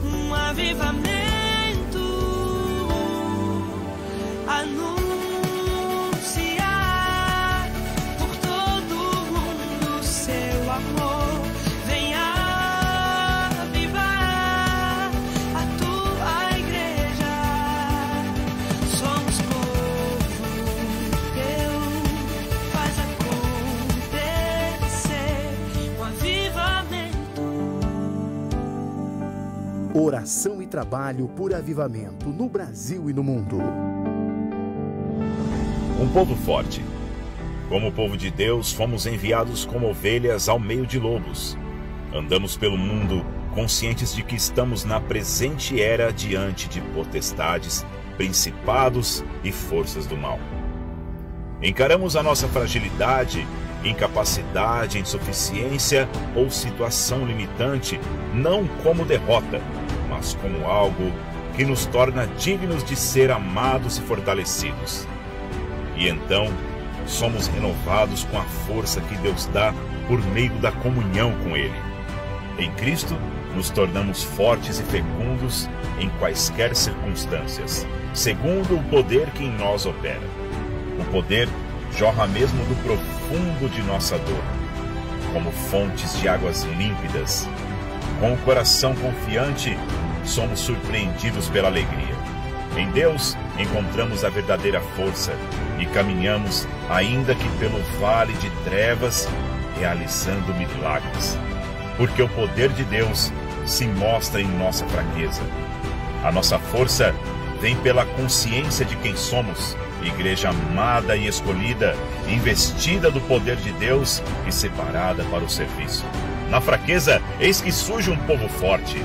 um avivamento, anunciar por todo mundo seu amor. Venha avivar a tua igreja. Somos povo teu, faz acontecer um avivamento. Oração e trabalho por avivamento no Brasil e no mundo. Um povo forte. Como povo de Deus, fomos enviados como ovelhas ao meio de lobos. Andamos pelo mundo conscientes de que estamos na presente era diante de potestades, principados e forças do mal. Encaramos a nossa fragilidade, incapacidade, insuficiência ou situação limitante não como derrota, mas como algo que nos torna dignos de ser amados e fortalecidos. E então, somos renovados com a força que Deus dá por meio da comunhão com Ele. Em Cristo, nos tornamos fortes e fecundos em quaisquer circunstâncias, segundo o poder que em nós opera. O poder jorra mesmo do profundo de nossa dor, como fontes de águas límpidas. Com o coração confiante, somos surpreendidos pela alegria. Em Deus, encontramos a verdadeira força e caminhamos, ainda que pelo vale de trevas, realizando milagres. Porque o poder de Deus se mostra em nossa fraqueza. A nossa força vem pela consciência de quem somos, igreja amada e escolhida, investida do poder de Deus e separada para o serviço. Na fraqueza, eis que surge um povo forte.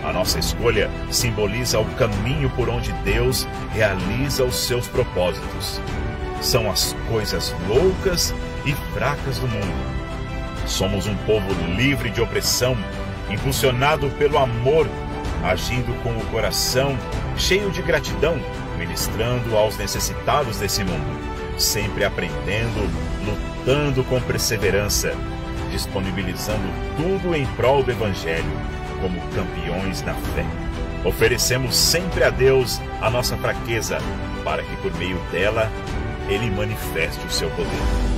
A nossa escolha simboliza o caminho por onde Deus realiza os seus propósitos. São as coisas loucas e fracas do mundo. Somos um povo livre de opressão, impulsionado pelo amor, agindo com o coração cheio de gratidão, ministrando aos necessitados desse mundo, sempre aprendendo, lutando com perseverança, disponibilizando tudo em prol do Evangelho, como campeões na fé. Oferecemos sempre a Deus a nossa fraqueza, para que por meio dela Ele manifeste o seu poder.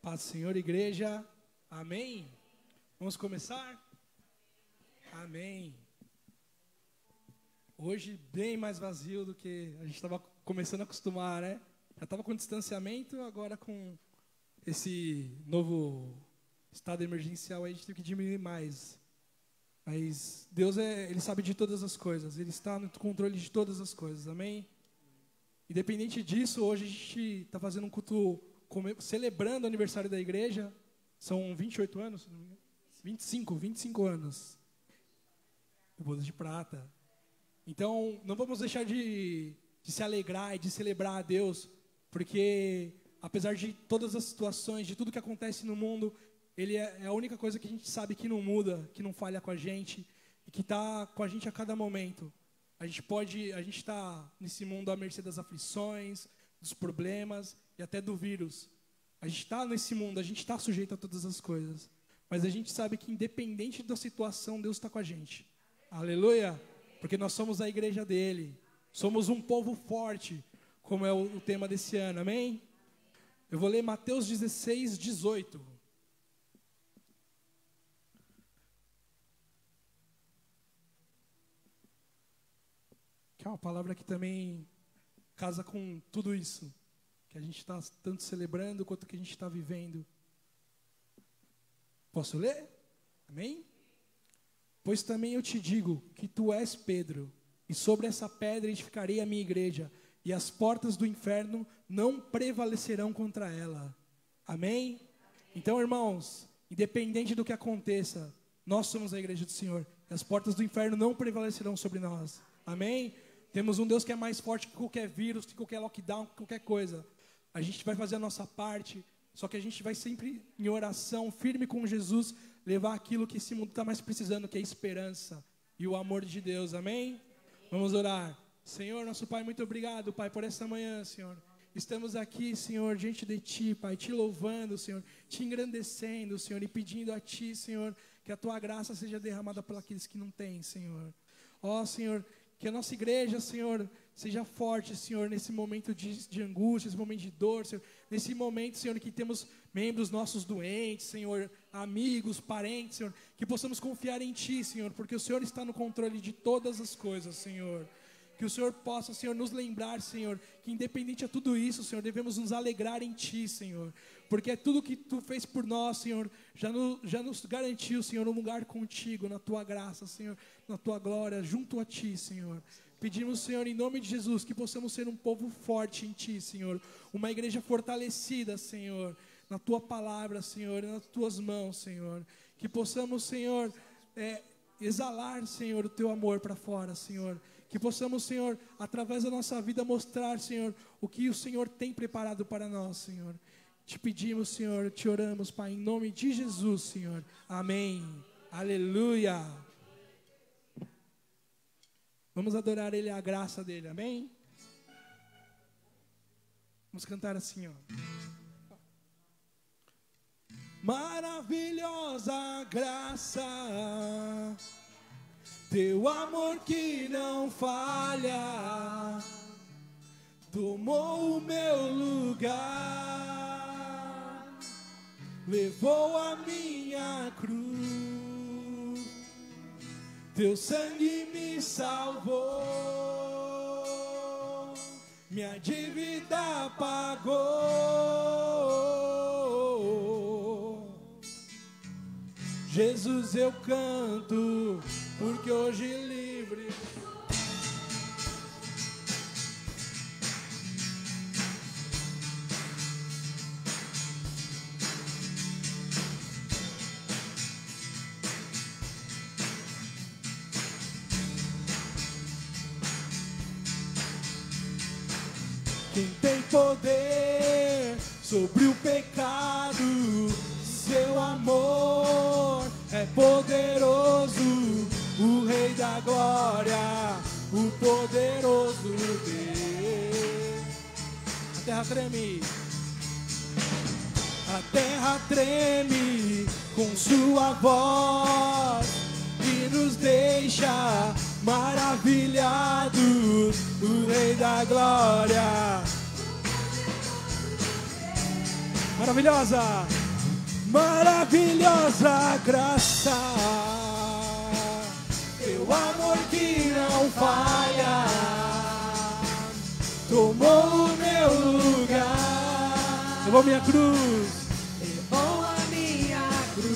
Paz do Senhor, igreja. Amém? Vamos começar? Amém. Hoje bem mais vazio do que a gente estava começando a acostumar, né? Já estava com distanciamento, agora com esse novo estado emergencial, aí a gente teve que diminuir mais. Mas Deus, Ele sabe de todas as coisas. Ele está no controle de todas as coisas, amém? Independente disso, hoje a gente está fazendo um culto celebrando o aniversário da igreja. São 28 anos, se não me engano. 25 anos. Boda de prata. Então, não vamos deixar de se alegrar e de celebrar a Deus, porque apesar de todas as situações, de tudo que acontece no mundo, Ele é a única coisa que a gente sabe que não muda, que não falha com a gente e que está com a gente a cada momento. A gente está nesse mundo à mercê das aflições, dos problemas e até do vírus. A gente está nesse mundo, a gente está sujeito a todas as coisas. Mas a gente sabe que independente da situação, Deus está com a gente. Aleluia! Porque nós somos a igreja dele. Somos um povo forte, como é o tema desse ano, amém? Eu vou ler Mateus 16, 18. Que é uma palavra que também casa com tudo isso que a gente está tanto celebrando quanto que a gente está vivendo. Posso ler? Amém? Pois também eu te digo que tu és Pedro, e sobre essa pedra edificarei a minha igreja, e as portas do inferno não prevalecerão contra ela. Amém? Então, irmãos, independente do que aconteça, nós somos a igreja do Senhor, e as portas do inferno não prevalecerão sobre nós. Amém? Temos um Deus que é mais forte que qualquer vírus, que qualquer lockdown, que qualquer coisa. A gente vai fazer a nossa parte, só que a gente vai sempre em oração, firme com Jesus, levar aquilo que esse mundo está mais precisando, que é a esperança e o amor de Deus. Amém? Vamos orar. Senhor, nosso Pai, muito obrigado, Pai, por essa manhã, Senhor. Estamos aqui, Senhor, diante de Ti, Pai, Te louvando, Senhor, Te engrandecendo, Senhor, e pedindo a Ti, Senhor, que a Tua graça seja derramada por aqueles que não têm, Senhor. Ó, Senhor, que a nossa igreja, Senhor, seja forte, Senhor, nesse momento de angústia, nesse momento de dor, Senhor. Nesse momento, Senhor, que temos membros nossos doentes, Senhor, amigos, parentes, Senhor. Que possamos confiar em Ti, Senhor, porque o Senhor está no controle de todas as coisas, Senhor. Que o Senhor possa, Senhor, nos lembrar, Senhor, que independente de tudo isso, Senhor, devemos nos alegrar em Ti, Senhor. Porque é tudo que Tu fez por nós, Senhor, já nos garantiu, Senhor, um lugar contigo, na Tua graça, Senhor, na Tua glória, junto a Ti, Senhor. Pedimos, Senhor, em nome de Jesus, que possamos ser um povo forte em Ti, Senhor. Uma igreja fortalecida, Senhor, na Tua palavra, Senhor, nas Tuas mãos, Senhor. Que possamos, Senhor, exalar, Senhor, o Teu amor para fora, Senhor. Que possamos, Senhor, através da nossa vida mostrar, Senhor, o que o Senhor tem preparado para nós, Senhor. Te pedimos, Senhor, te oramos, Pai, em nome de Jesus, Senhor. Amém. Aleluia. Vamos adorar Ele, a graça dEle, amém? Vamos cantar assim, ó. Maravilhosa graça, Teu amor que não falha, tomou o meu lugar, levou a minha cruz. Teu sangue me salvou, minha dívida pagou. Jesus, eu canto, porque hoje livre. Quem tem poder sobre o pecado, Seu amor é poderoso, o Rei da glória, o poderoso Deus. A terra treme, a terra treme com Sua voz e nos deixa maravilhados, o Rei da glória. Maravilhosa, maravilhosa graça, Teu amor que não falha, tomou o meu lugar, levou minha cruz, Levou a minha cruz.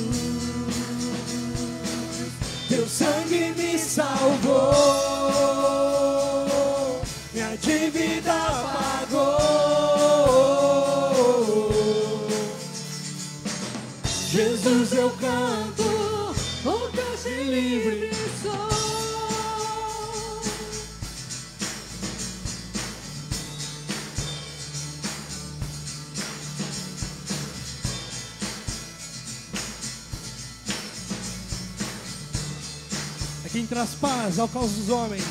Jesus eu canto, porque hoje livre sou. É quem traz paz ao caos dos homens.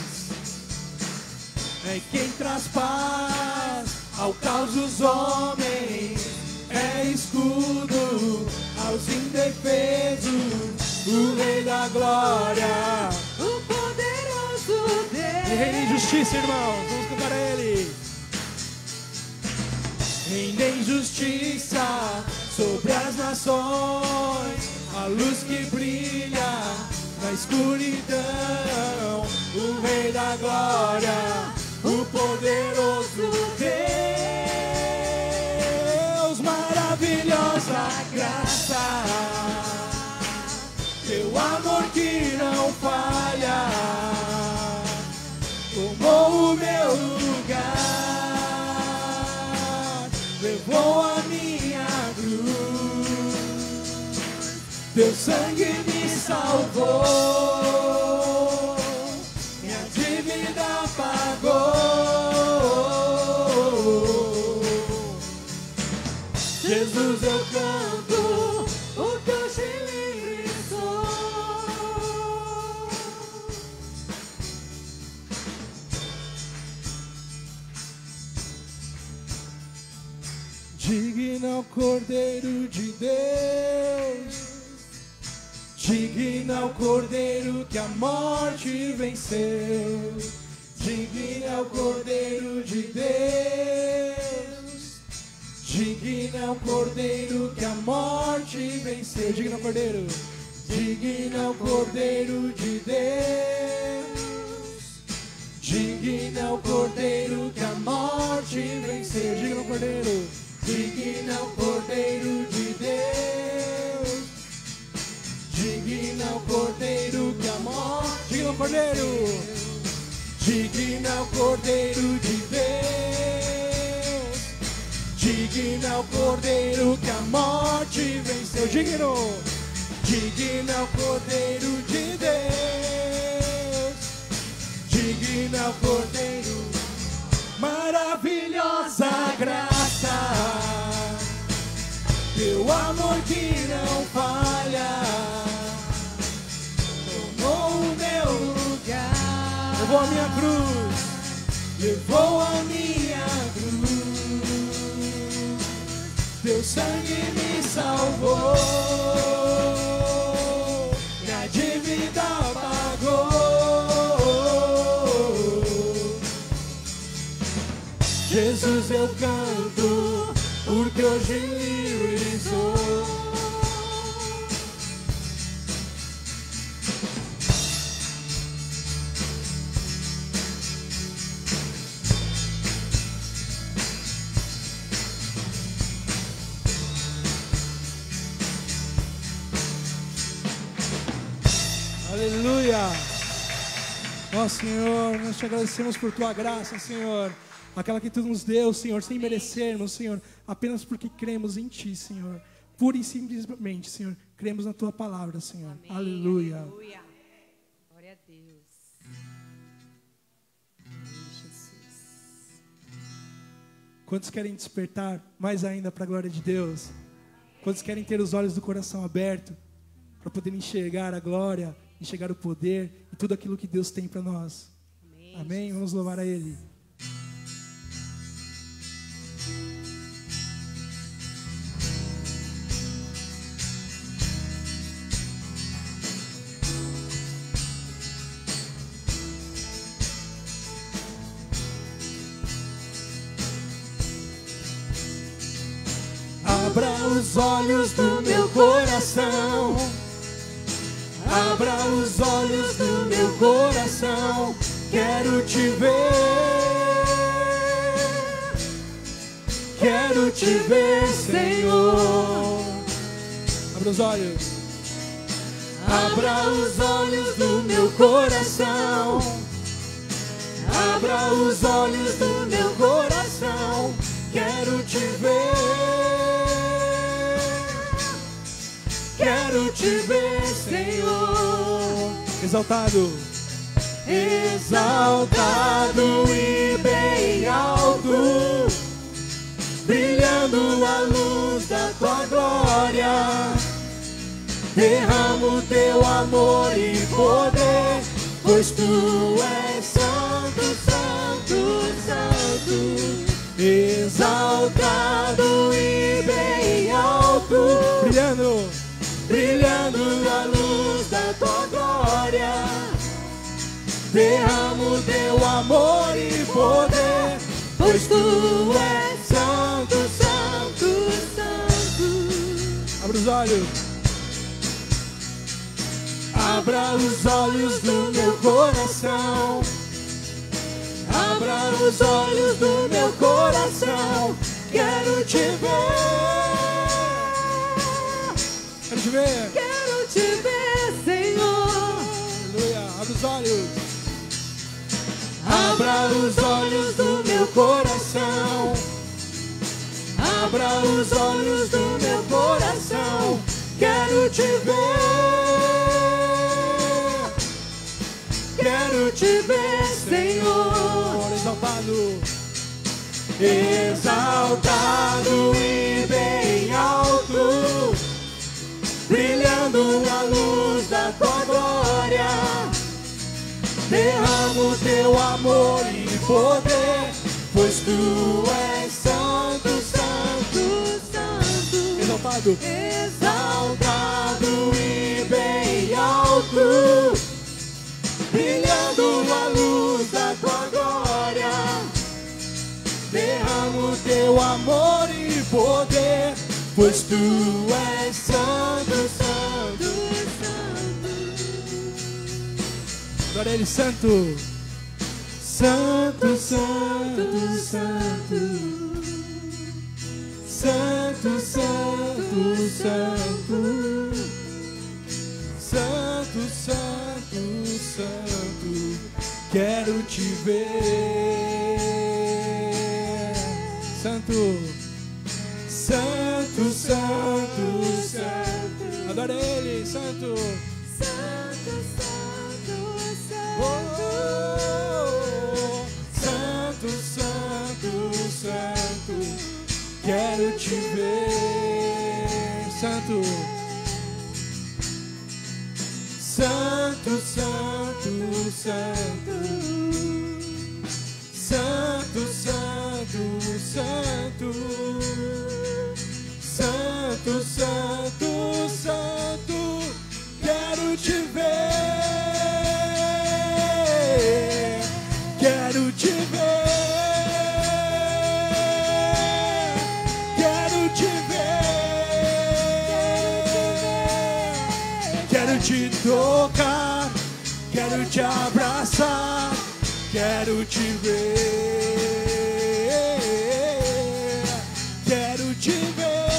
É quem traz paz ao caos dos homens. É escudo aos indefesos, o Rei da Glória, o poderoso Deus. E reina em justiça, irmãos, vamos cantar a Ele. Reina em justiça sobre as nações, a luz que brilha na escuridão, o Rei da Glória, o poderoso Deus, maravilhosa graça, teu amor que não falha, tomou o meu lugar, levou a minha cruz, teu sangue me salvou, minha dívida pagou. Jesus eu canto, porque hoje livre sou. Digno é o Cordeiro de Deus, digno é o Cordeiro que a morte venceu. Digno é o Cordeiro de Deus, digno é o Cordeiro que a morte venceu. Digno é o Cordeiro, digno é o Cordeiro de Deus, digno é o Cordeiro que a morte venceu. Digno é o Cordeiro, digno é o Cordeiro de Deus, digno é o Cordeiro que a morte. Digno é o Cordeiro, digno é o Cordeiro de Deus, digno é o Cordeiro que a morte venceu. Digno, digno é o Cordeiro de Deus, digno é o Cordeiro, maravilhosa graça, teu amor que não falha, tomou o meu lugar, levou a minha cruz, levou a minha cruz, teu sangue me salvou, minha dívida pagou. Jesus eu canto, porque hoje livre sou. Aleluia! Ó Senhor, nós te agradecemos por tua graça, Senhor. Aquela que tu nos deu, Senhor, sem merecermos, Senhor, apenas porque cremos em ti, Senhor. Pura e simplesmente, Senhor, cremos na tua palavra, Senhor. Amém. Aleluia. Aleluia. Glória a Deus. Amém, Jesus. Quantos querem despertar mais ainda para a glória de Deus? Quantos querem ter os olhos do coração abertos para poder enxergar a glória, enxergar o poder e tudo aquilo que Deus tem para nós? Amém. Amém? Vamos louvar a Ele. Abra os olhos do meu coração, abra os olhos do meu coração, quero te ver, Senhor. Abra os olhos, abra os olhos do meu coração, abra os olhos do meu coração, quero te ver. quero te ver, Senhor. Exaltado, exaltado e bem alto, brilhando a luz da tua glória. Derrama o teu amor e poder, pois tu és santo, santo, santo. Exaltado e bem alto, brilhando, brilhando a luz da tua glória. Derrama o teu amor e poder, pois tu és santo, santo, santo. Abra os olhos. Abra os olhos do meu coração. Abra os olhos do meu coração. Quero te ver. Quero te ver. Quero te ver, Senhor. Aleluia. Abra os olhos. Abra os olhos do meu coração. Abra os olhos do meu coração. Quero te ver. Quero te ver, Senhor. Exaltado, exaltado e bem alto, brilhando a luz da tua glória. Derrama o teu amor e poder, pois tu és santo, santo, santo. Exaltado, exaltado e bem alto, brilhando a luz da tua glória. Derrama o teu amor e poder, pois tu és santo, santo, santo. Glória a Ele, santo. Santo, santo, santo. Santo, santo, santo. Santo, santo, santo, quero te ver. Santo, santo, santo, santo. Adora Ele, santo. Santo, santo, santo. Oh, santo, santo, santo, quero te ver. Santo. Santo, santo, santo. Santo, santo, santo. Santo, santo, santo, quero te ver. Quero te ver. Quero te ver. Quero te tocar, quero te abraçar, quero te ver, quero te ver,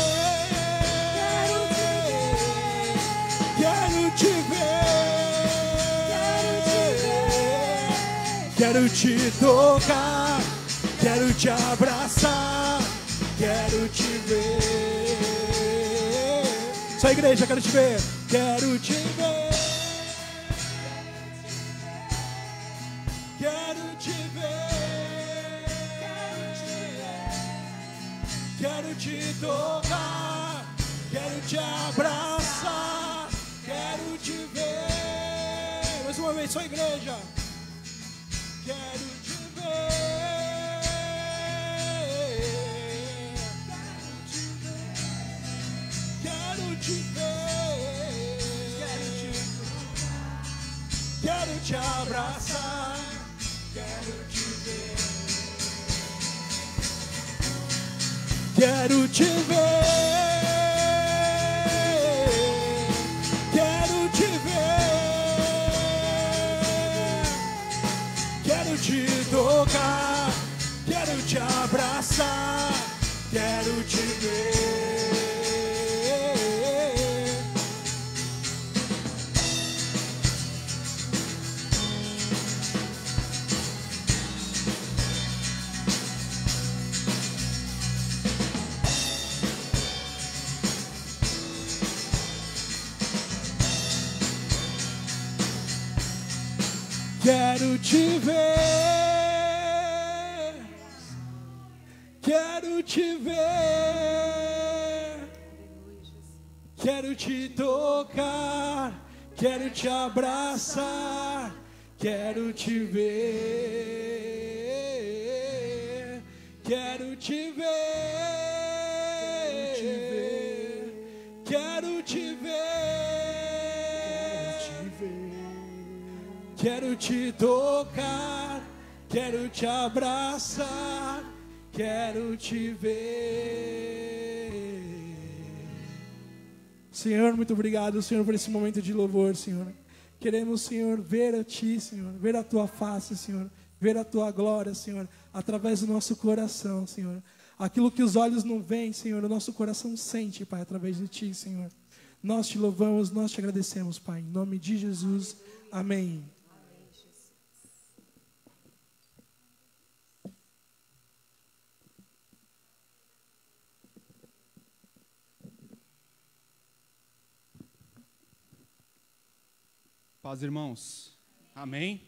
quero te ver, quero te tocar, quero te abraçar, quero te ver. Só igreja, quero te ver. Quero te ver, quero te ver, quero te tocar, quero te abraçar, quero te ver. Mais uma vez, só igreja. Quero te ver, quero te ver. Quero te abraçar, quero te ver. Quero te ver, quero te ver. Quero te tocar, quero te abraçar, quero te ver. Quero te ver, quero te ver, quero te tocar, quero te abraçar, quero te ver, quero te ver, quero te ver, quero te tocar, quero te abraçar, quero te ver. Senhor, muito obrigado, Senhor, por esse momento de louvor, Senhor. Queremos, Senhor, ver a Ti, Senhor, ver a Tua face, Senhor, ver a Tua glória, Senhor, através do nosso coração, Senhor. Aquilo que os olhos não veem, Senhor, o nosso coração sente, Pai, através de Ti, Senhor. Nós te louvamos, nós te agradecemos, Pai, em nome de Jesus, amém. Paz, irmãos. Amém?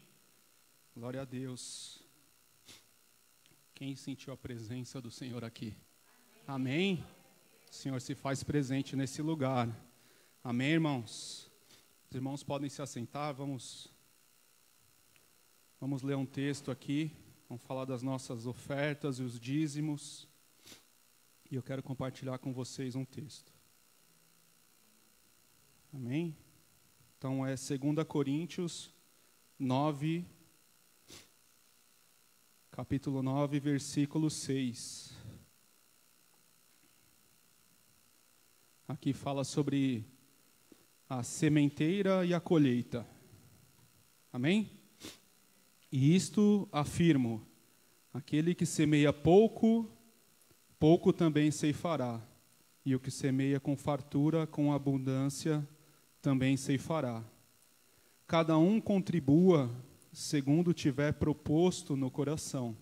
Glória a Deus. Quem sentiu a presença do Senhor aqui? Amém? O Senhor se faz presente nesse lugar. Amém, irmãos? Os irmãos podem se assentar. Vamos ler um texto aqui. Vamos falar das nossas ofertas e os dízimos. E eu quero compartilhar com vocês um texto. Amém? Então é 2 Coríntios 9, capítulo 9, versículo 6. Aqui fala sobre a sementeira e a colheita. Amém? E isto afirmo: aquele que semeia pouco, pouco também ceifará. E o que semeia com fartura, com abundância, também ceifará. Cada um contribua segundo tiver proposto no coração,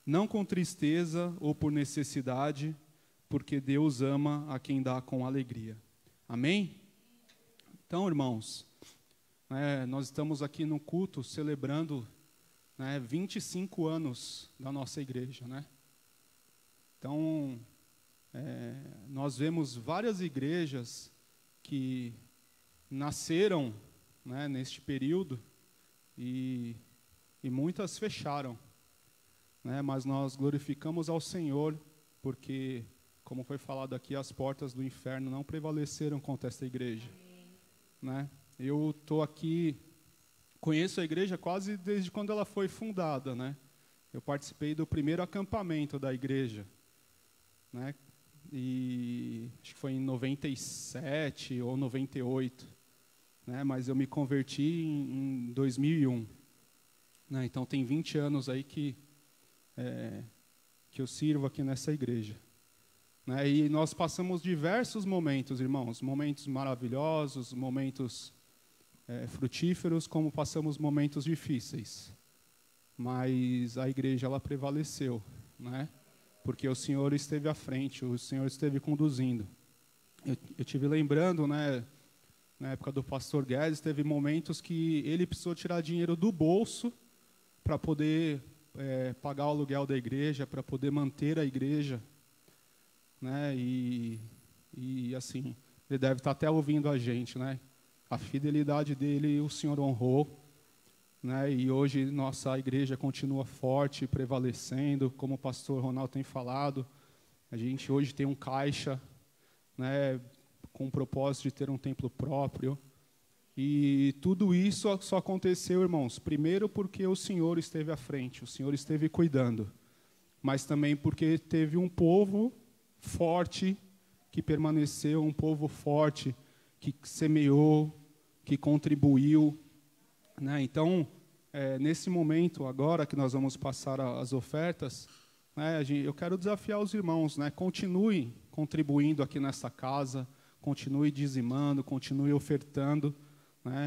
não com tristeza ou por necessidade, porque Deus ama a quem dá com alegria. Amém? Então, irmãos, nós estamos aqui no culto celebrando 25 anos da nossa igreja, né? Então, nós vemos várias igrejas que nasceram, neste período e muitas fecharam, mas nós glorificamos ao Senhor porque, como foi falado aqui, as portas do inferno não prevaleceram contra esta igreja. Eu estou aqui, conheço a igreja quase desde quando ela foi fundada, Eu participei do primeiro acampamento da igreja, e acho que foi em 97 ou 98. Mas eu me converti em 2001. Então tem 20 anos aí que eu sirvo aqui nessa igreja. E nós passamos diversos momentos, irmãos, momentos maravilhosos, momentos frutíferos, como passamos momentos difíceis. Mas a igreja, ela prevaleceu, porque o Senhor esteve à frente, o Senhor esteve conduzindo. Eu estive lembrando, na época do pastor Guedes, teve momentos que ele precisou tirar dinheiro do bolso para poder pagar o aluguel da igreja, para poder manter a igreja. E assim, ele deve estar até ouvindo a gente. A fidelidade dele o Senhor honrou. E hoje nossa igreja continua forte, prevalecendo, como o pastor Ronaldo tem falado. A gente hoje tem um caixa, com o propósito de ter um templo próprio. E tudo isso só aconteceu, irmãos, primeiro porque o Senhor esteve à frente, o Senhor esteve cuidando, mas também porque teve um povo forte que permaneceu, um povo forte que semeou, que contribuiu. Então, nesse momento agora que nós vamos passar as ofertas, eu quero desafiar os irmãos, continuem contribuindo aqui nessa casa, continue dizimando, continue ofertando,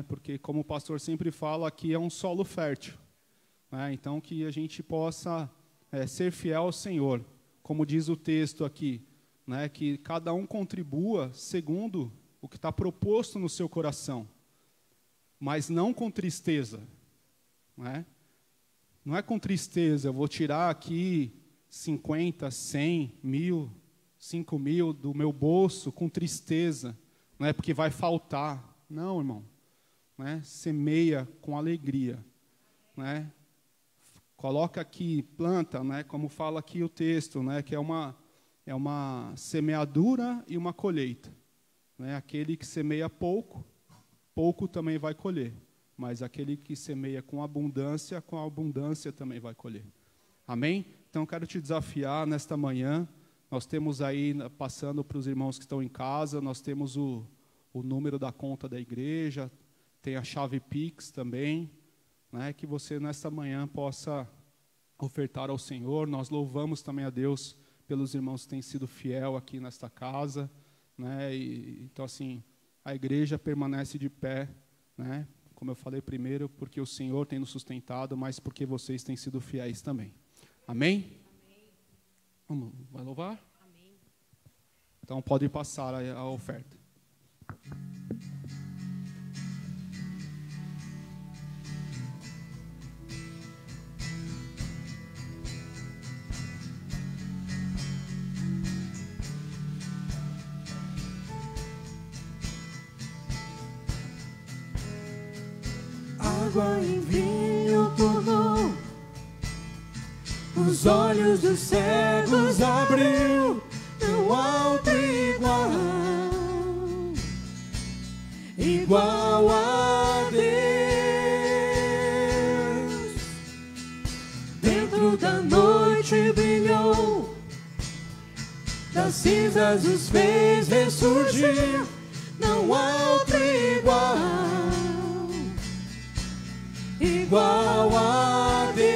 porque, como o pastor sempre fala, aqui é um solo fértil. Então, que a gente possa ser fiel ao Senhor, como diz o texto aqui, que cada um contribua segundo o que está proposto no seu coração, mas não com tristeza, Não é com tristeza, eu vou tirar aqui 50, 100, 1.000, 5.000 do meu bolso com tristeza, não é porque vai faltar. Não, irmão. Semeia com alegria. Coloca aqui, planta, como fala aqui o texto, que é uma semeadura e uma colheita. Aquele que semeia pouco, pouco também vai colher. Mas aquele que semeia com abundância também vai colher. Amém? Então, quero te desafiar nesta manhã. Nós temos aí, passando para os irmãos que estão em casa, nós temos o número da conta da igreja, tem a chave Pix também, que você nesta manhã possa ofertar ao Senhor. Nós louvamos também a Deus pelos irmãos que têm sido fiel aqui nesta casa. Então, assim, a igreja permanece de pé, como eu falei primeiro, porque o Senhor tem nos sustentado, mas porque vocês têm sido fiéis também. Amém? Vamos, vai louvar? Amém. Então pode passar a oferta. Água em vinho tornou, os olhos dos cegos abriu, não há outro igual a Deus. Dentro da noite brilhou, das cinzas os fez ressurgir, não há outro igual a Deus.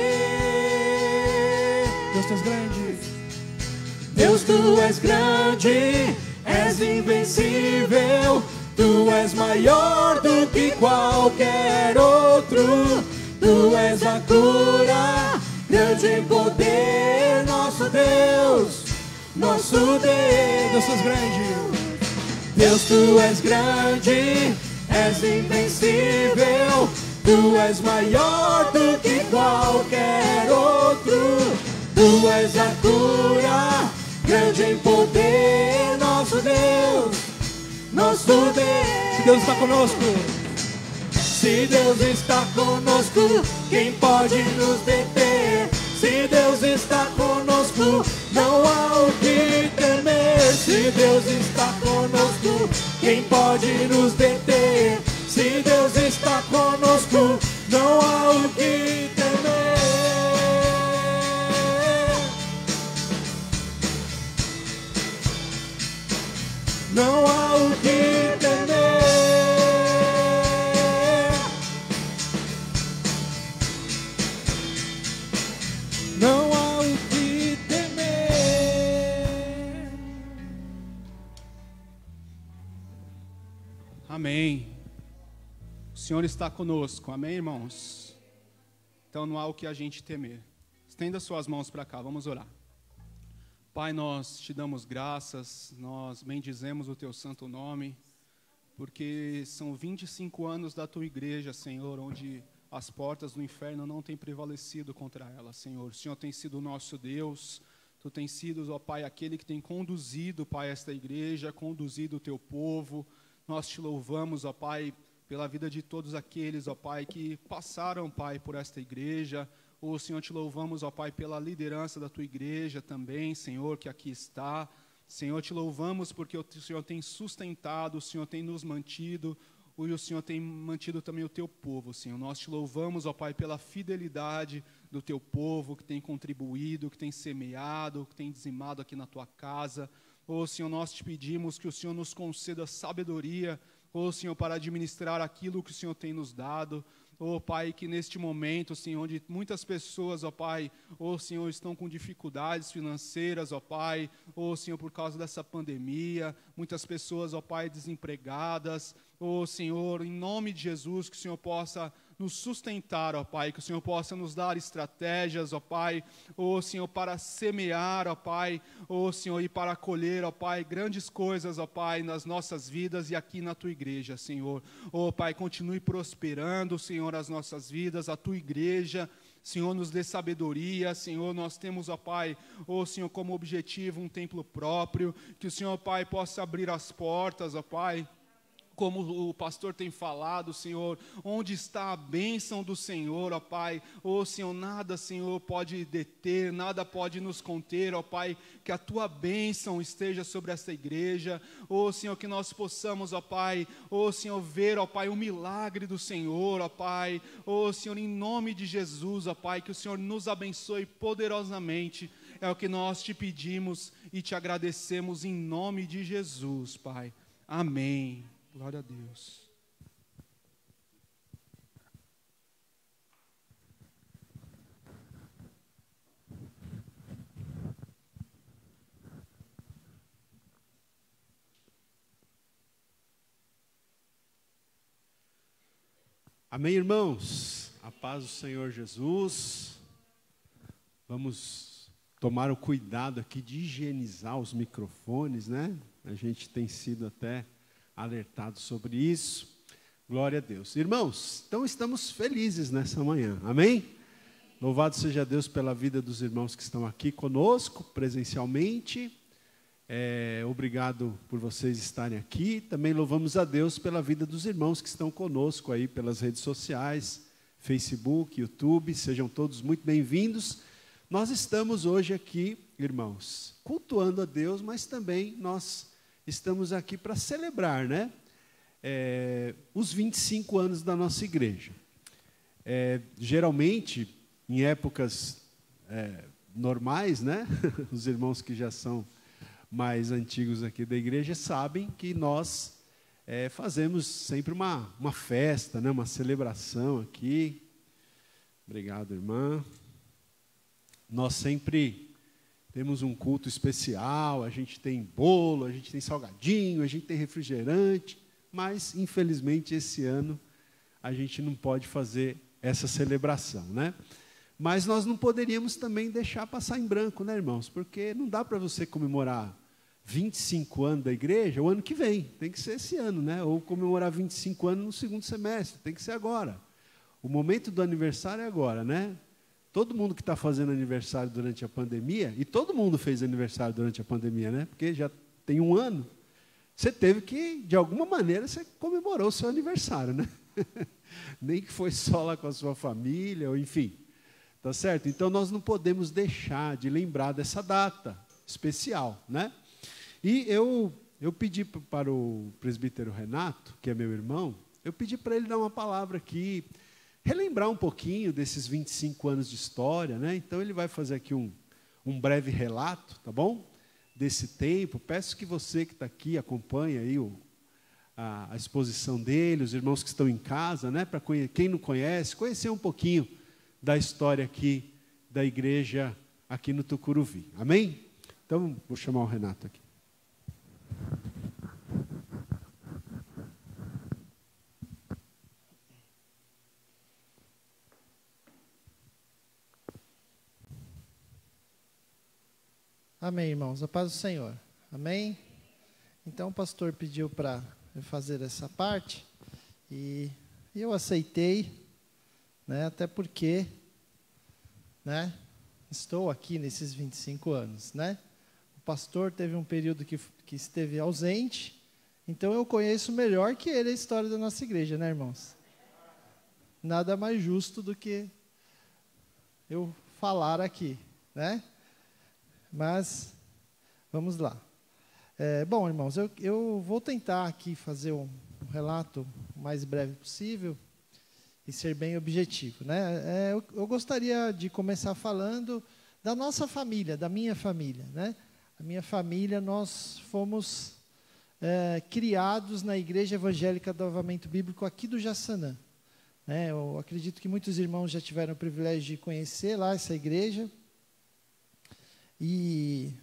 Deus, tu és grande. Deus, tu és grande, és invencível, tu és maior do que qualquer outro, tu és a cura, grande em poder, nosso Deus, nosso Deus. Deus, tu és grande. Deus, tu és grande, és invencível, tu és maior do que qualquer outro, tu és a cura, grande em poder, nosso Deus, nosso Deus. Se Deus está conosco, se Deus está conosco, quem pode nos deter? Se Deus está conosco, não há o que temer. Se Deus está conosco, quem pode nos deter? Se Deus está conosco, não há o que temer. Não há o que temer. Não há o que temer. Amém. O Senhor está conosco, amém, irmãos? Então não há o que a gente temer. Estenda suas mãos para cá, vamos orar. Pai, nós te damos graças, nós bendizemos o teu santo nome, porque são 25 anos da tua igreja, Senhor, onde as portas do inferno não têm prevalecido contra ela, Senhor. O Senhor tem sido o nosso Deus, tu tens sido, ó Pai, aquele que tem conduzido, Pai, esta igreja, conduzido o teu povo. Nós te louvamos, ó Pai, pela vida de todos aqueles, ó Pai, que passaram, Pai, por esta igreja. Ô Senhor, te louvamos, ó Pai, pela liderança da tua igreja também, Senhor, que aqui está. Senhor, te louvamos porque o Senhor tem sustentado, o Senhor tem nos mantido, e o Senhor tem mantido também o teu povo, Senhor. Nós te louvamos, ó Pai, pela fidelidade do teu povo, que tem contribuído, que tem semeado, que tem dizimado aqui na tua casa. Ô Senhor, nós te pedimos que o Senhor nos conceda sabedoria, ó Senhor, para administrar aquilo que o Senhor tem nos dado. Ó Pai, que neste momento, Senhor, onde muitas pessoas, ó Pai, ó Senhor, estão com dificuldades financeiras, ó Pai, ó Senhor, por causa dessa pandemia, muitas pessoas, ó Pai, desempregadas, ó Senhor, em nome de Jesus, que o Senhor possa nos sustentar, ó Pai, que o Senhor possa nos dar estratégias, ó Pai, ó Senhor, para semear, ó Pai, ó Senhor, e para colher, ó Pai, grandes coisas, ó Pai, nas nossas vidas e aqui na Tua igreja, Senhor. Ó Pai, continue prosperando, Senhor, as nossas vidas, a Tua igreja. Senhor, nos dê sabedoria. Senhor, nós temos, ó Pai, ó Senhor, como objetivo um templo próprio, que o Senhor, ó Pai, possa abrir as portas, ó Pai, como o pastor tem falado, Senhor, onde está a bênção do Senhor, ó Pai, ó Senhor, nada, Senhor, pode deter, nada pode nos conter, ó Pai, que a Tua bênção esteja sobre esta igreja, ó Senhor, que nós possamos, ó Pai, ó Senhor, ver, ó Pai, o milagre do Senhor, ó Pai, ó Senhor, em nome de Jesus, ó Pai, que o Senhor nos abençoe poderosamente, é o que nós te pedimos e te agradecemos em nome de Jesus, Pai, amém. Glória a Deus. Amém, irmãos? A paz do Senhor Jesus. Vamos tomar o cuidado aqui de higienizar os microfones, né? A gente tem sido até alertado sobre isso. Glória a Deus. Irmãos, então estamos felizes nessa manhã. Amém? Louvado seja Deus pela vida dos irmãos que estão aqui conosco, presencialmente. Obrigado por vocês estarem aqui. Também louvamos a Deus pela vida dos irmãos que estão conosco aí pelas redes sociais, Facebook, YouTube. Sejam todos muito bem-vindos. Nós estamos hoje aqui, irmãos, cultuando a Deus, mas também nós estamos aqui para celebrar, né? Os 25 anos da nossa igreja. Geralmente, em épocas normais, né? Os irmãos que já são mais antigos aqui da igreja sabem que nós fazemos sempre uma festa, né? Uma celebração aqui. Obrigado, irmã. Nós sempre temos um culto especial, a gente tem bolo, a gente tem salgadinho, a gente tem refrigerante, mas, infelizmente, esse ano a gente não pode fazer essa celebração, né? Mas nós não poderíamos também deixar passar em branco, né, irmãos? Porque não dá para você comemorar 25 anos da igreja o ano que vem, tem que ser esse ano, né? Ou comemorar 25 anos no segundo semestre, tem que ser agora. O momento do aniversário é agora, né? Todo mundo que está fazendo aniversário durante a pandemia, e todo mundo fez aniversário durante a pandemia, né? Porque já tem um ano, você teve que, de alguma maneira, você comemorou o seu aniversário, né? Nem que foi só lá com a sua família, ou enfim. Tá certo? Então, nós não podemos deixar de lembrar dessa data especial, né? E eu pedi para o presbítero Renato, que é meu irmão, eu pedi para ele dar uma palavra aqui, relembrar um pouquinho desses 25 anos de história, né? Então ele vai fazer aqui um breve relato, tá bom? Desse tempo. Peço que você que está aqui acompanhe aí a exposição dele, os irmãos que estão em casa, né? Para quem não conhece, conhecer um pouquinho da história aqui da igreja aqui no Tucuruvi. Amém? Então vou chamar o Renato aqui. Amém, irmãos. A paz do Senhor. Amém? Então, o pastor pediu para eu fazer essa parte e eu aceitei, né? Até porque, né? Estou aqui nesses 25 anos, né? O pastor teve um período que esteve ausente, então eu conheço melhor que ele a história da nossa igreja, né, irmãos? Nada mais justo do que eu falar aqui, né? Mas, vamos lá. Bom, irmãos, eu vou tentar aqui fazer um relato o mais breve possível e ser bem objetivo, né? Eu gostaria de começar falando da nossa família, da minha família, né? A minha família, nós fomos criados na Igreja Evangélica do Avivamento Bíblico aqui do Jaçanã, né? Eu acredito que muitos irmãos já tiveram o privilégio de conhecer lá essa igreja. E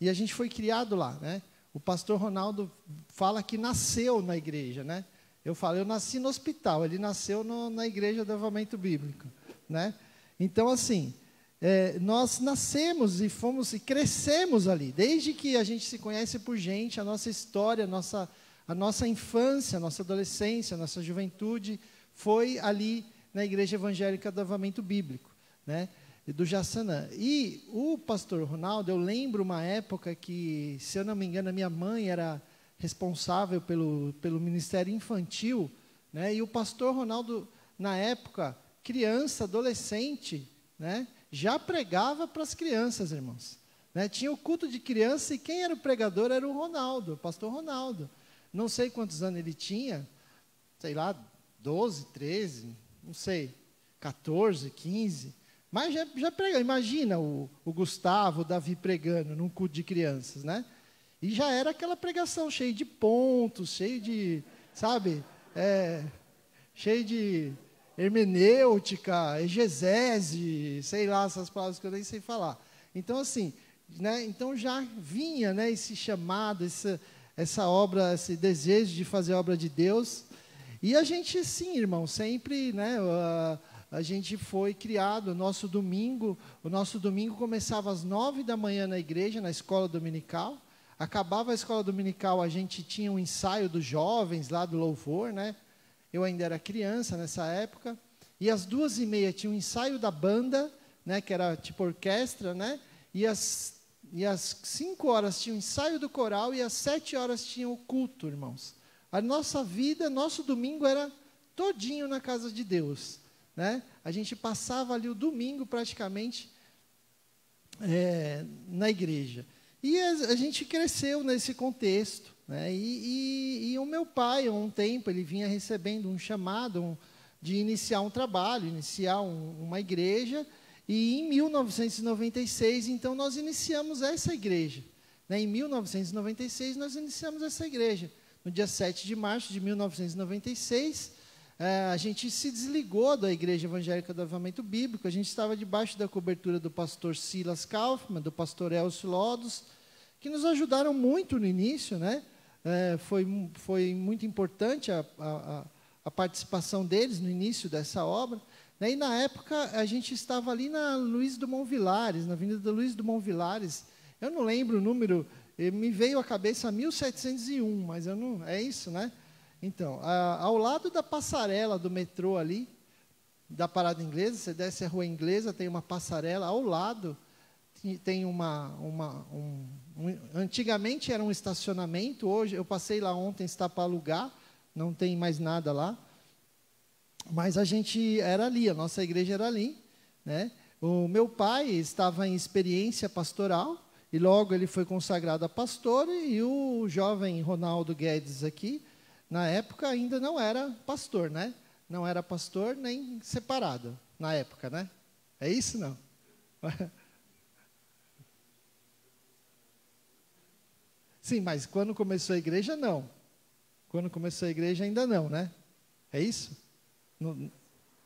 a gente foi criado lá, né? O pastor Ronaldo fala que nasceu na igreja, né? Eu falo, eu nasci no hospital, ele nasceu na Igreja do Avivamento Bíblico, né? Então, assim, nós nascemos e fomos e crescemos ali. Desde que a gente se conhece por gente, a nossa história, a nossa infância, a nossa adolescência, a nossa juventude foi ali na Igreja Evangélica do Avivamento Bíblico, né? Do Jaçanã. E o pastor Ronaldo, eu lembro uma época que, se eu não me engano, a minha mãe era responsável pelo Ministério Infantil, né? E o pastor Ronaldo, na época, criança, adolescente, né? Já pregava para as crianças, irmãos, né? Tinha o culto de criança e quem era o pregador era o Ronaldo, o pastor Ronaldo. Não sei quantos anos ele tinha, sei lá, 12, 13, não sei, 14, 15, mas já pregava. Imagina o Gustavo, o Davi pregando num culto de crianças, né? E já era aquela pregação cheia de pontos, cheio de, sabe, cheio de hermenêutica, exegese, sei lá, essas palavras que eu nem sei falar. Então, assim, né, então já vinha, né, esse chamado, essa obra, esse desejo de fazer a obra de Deus. E a gente, sim, irmão, sempre, né, a gente foi criado, o nosso domingo começava às 9 da manhã na igreja, na escola dominical. Acabava a escola dominical, a gente tinha um ensaio dos jovens lá do louvor, né? Eu ainda era criança nessa época. E às 2h30 tinha um ensaio da banda, né? Que era tipo orquestra, né? E às 5 horas tinha o ensaio do coral e às 7 horas tinha o culto, irmãos. A nossa vida, nosso domingo era todinho na casa de Deus, né? A gente passava ali o domingo praticamente na igreja. E a gente cresceu nesse contexto, né? E o meu pai, há um tempo, ele vinha recebendo um chamado de iniciar um trabalho, iniciar uma igreja. E em 1996, então, nós iniciamos essa igreja, né? Em 1996, nós iniciamos essa igreja. No dia 7 de março de 1996, a gente se desligou da Igreja Evangélica do Avivamento Bíblico. A gente estava debaixo da cobertura do pastor Silas Kaufmann, do pastor Elcio Lodos, que nos ajudaram muito no início, né? Foi muito importante a participação deles no início dessa obra. E na época, a gente estava ali na Luiz Dumont Vilares, na Avenida Luiz Dumont Vilares. Eu não lembro o número, me veio à cabeça 1701, mas eu não, é isso, né? Então, ao lado da passarela do metrô ali, da Parada Inglesa, você desce a Rua Inglesa, tem uma passarela, ao lado tem antigamente era um estacionamento, hoje, eu passei lá ontem, está para alugar, não tem mais nada lá. Mas a gente era ali, a nossa igreja era ali, né? O meu pai estava em experiência pastoral, e logo ele foi consagrado a pastor, e o jovem Ronaldo Guedes aqui, na época ainda não era pastor, né? Não era pastor nem separado, na época, né? É isso, não? Sim, mas quando começou a igreja, não. Quando começou a igreja, ainda não, né? É isso?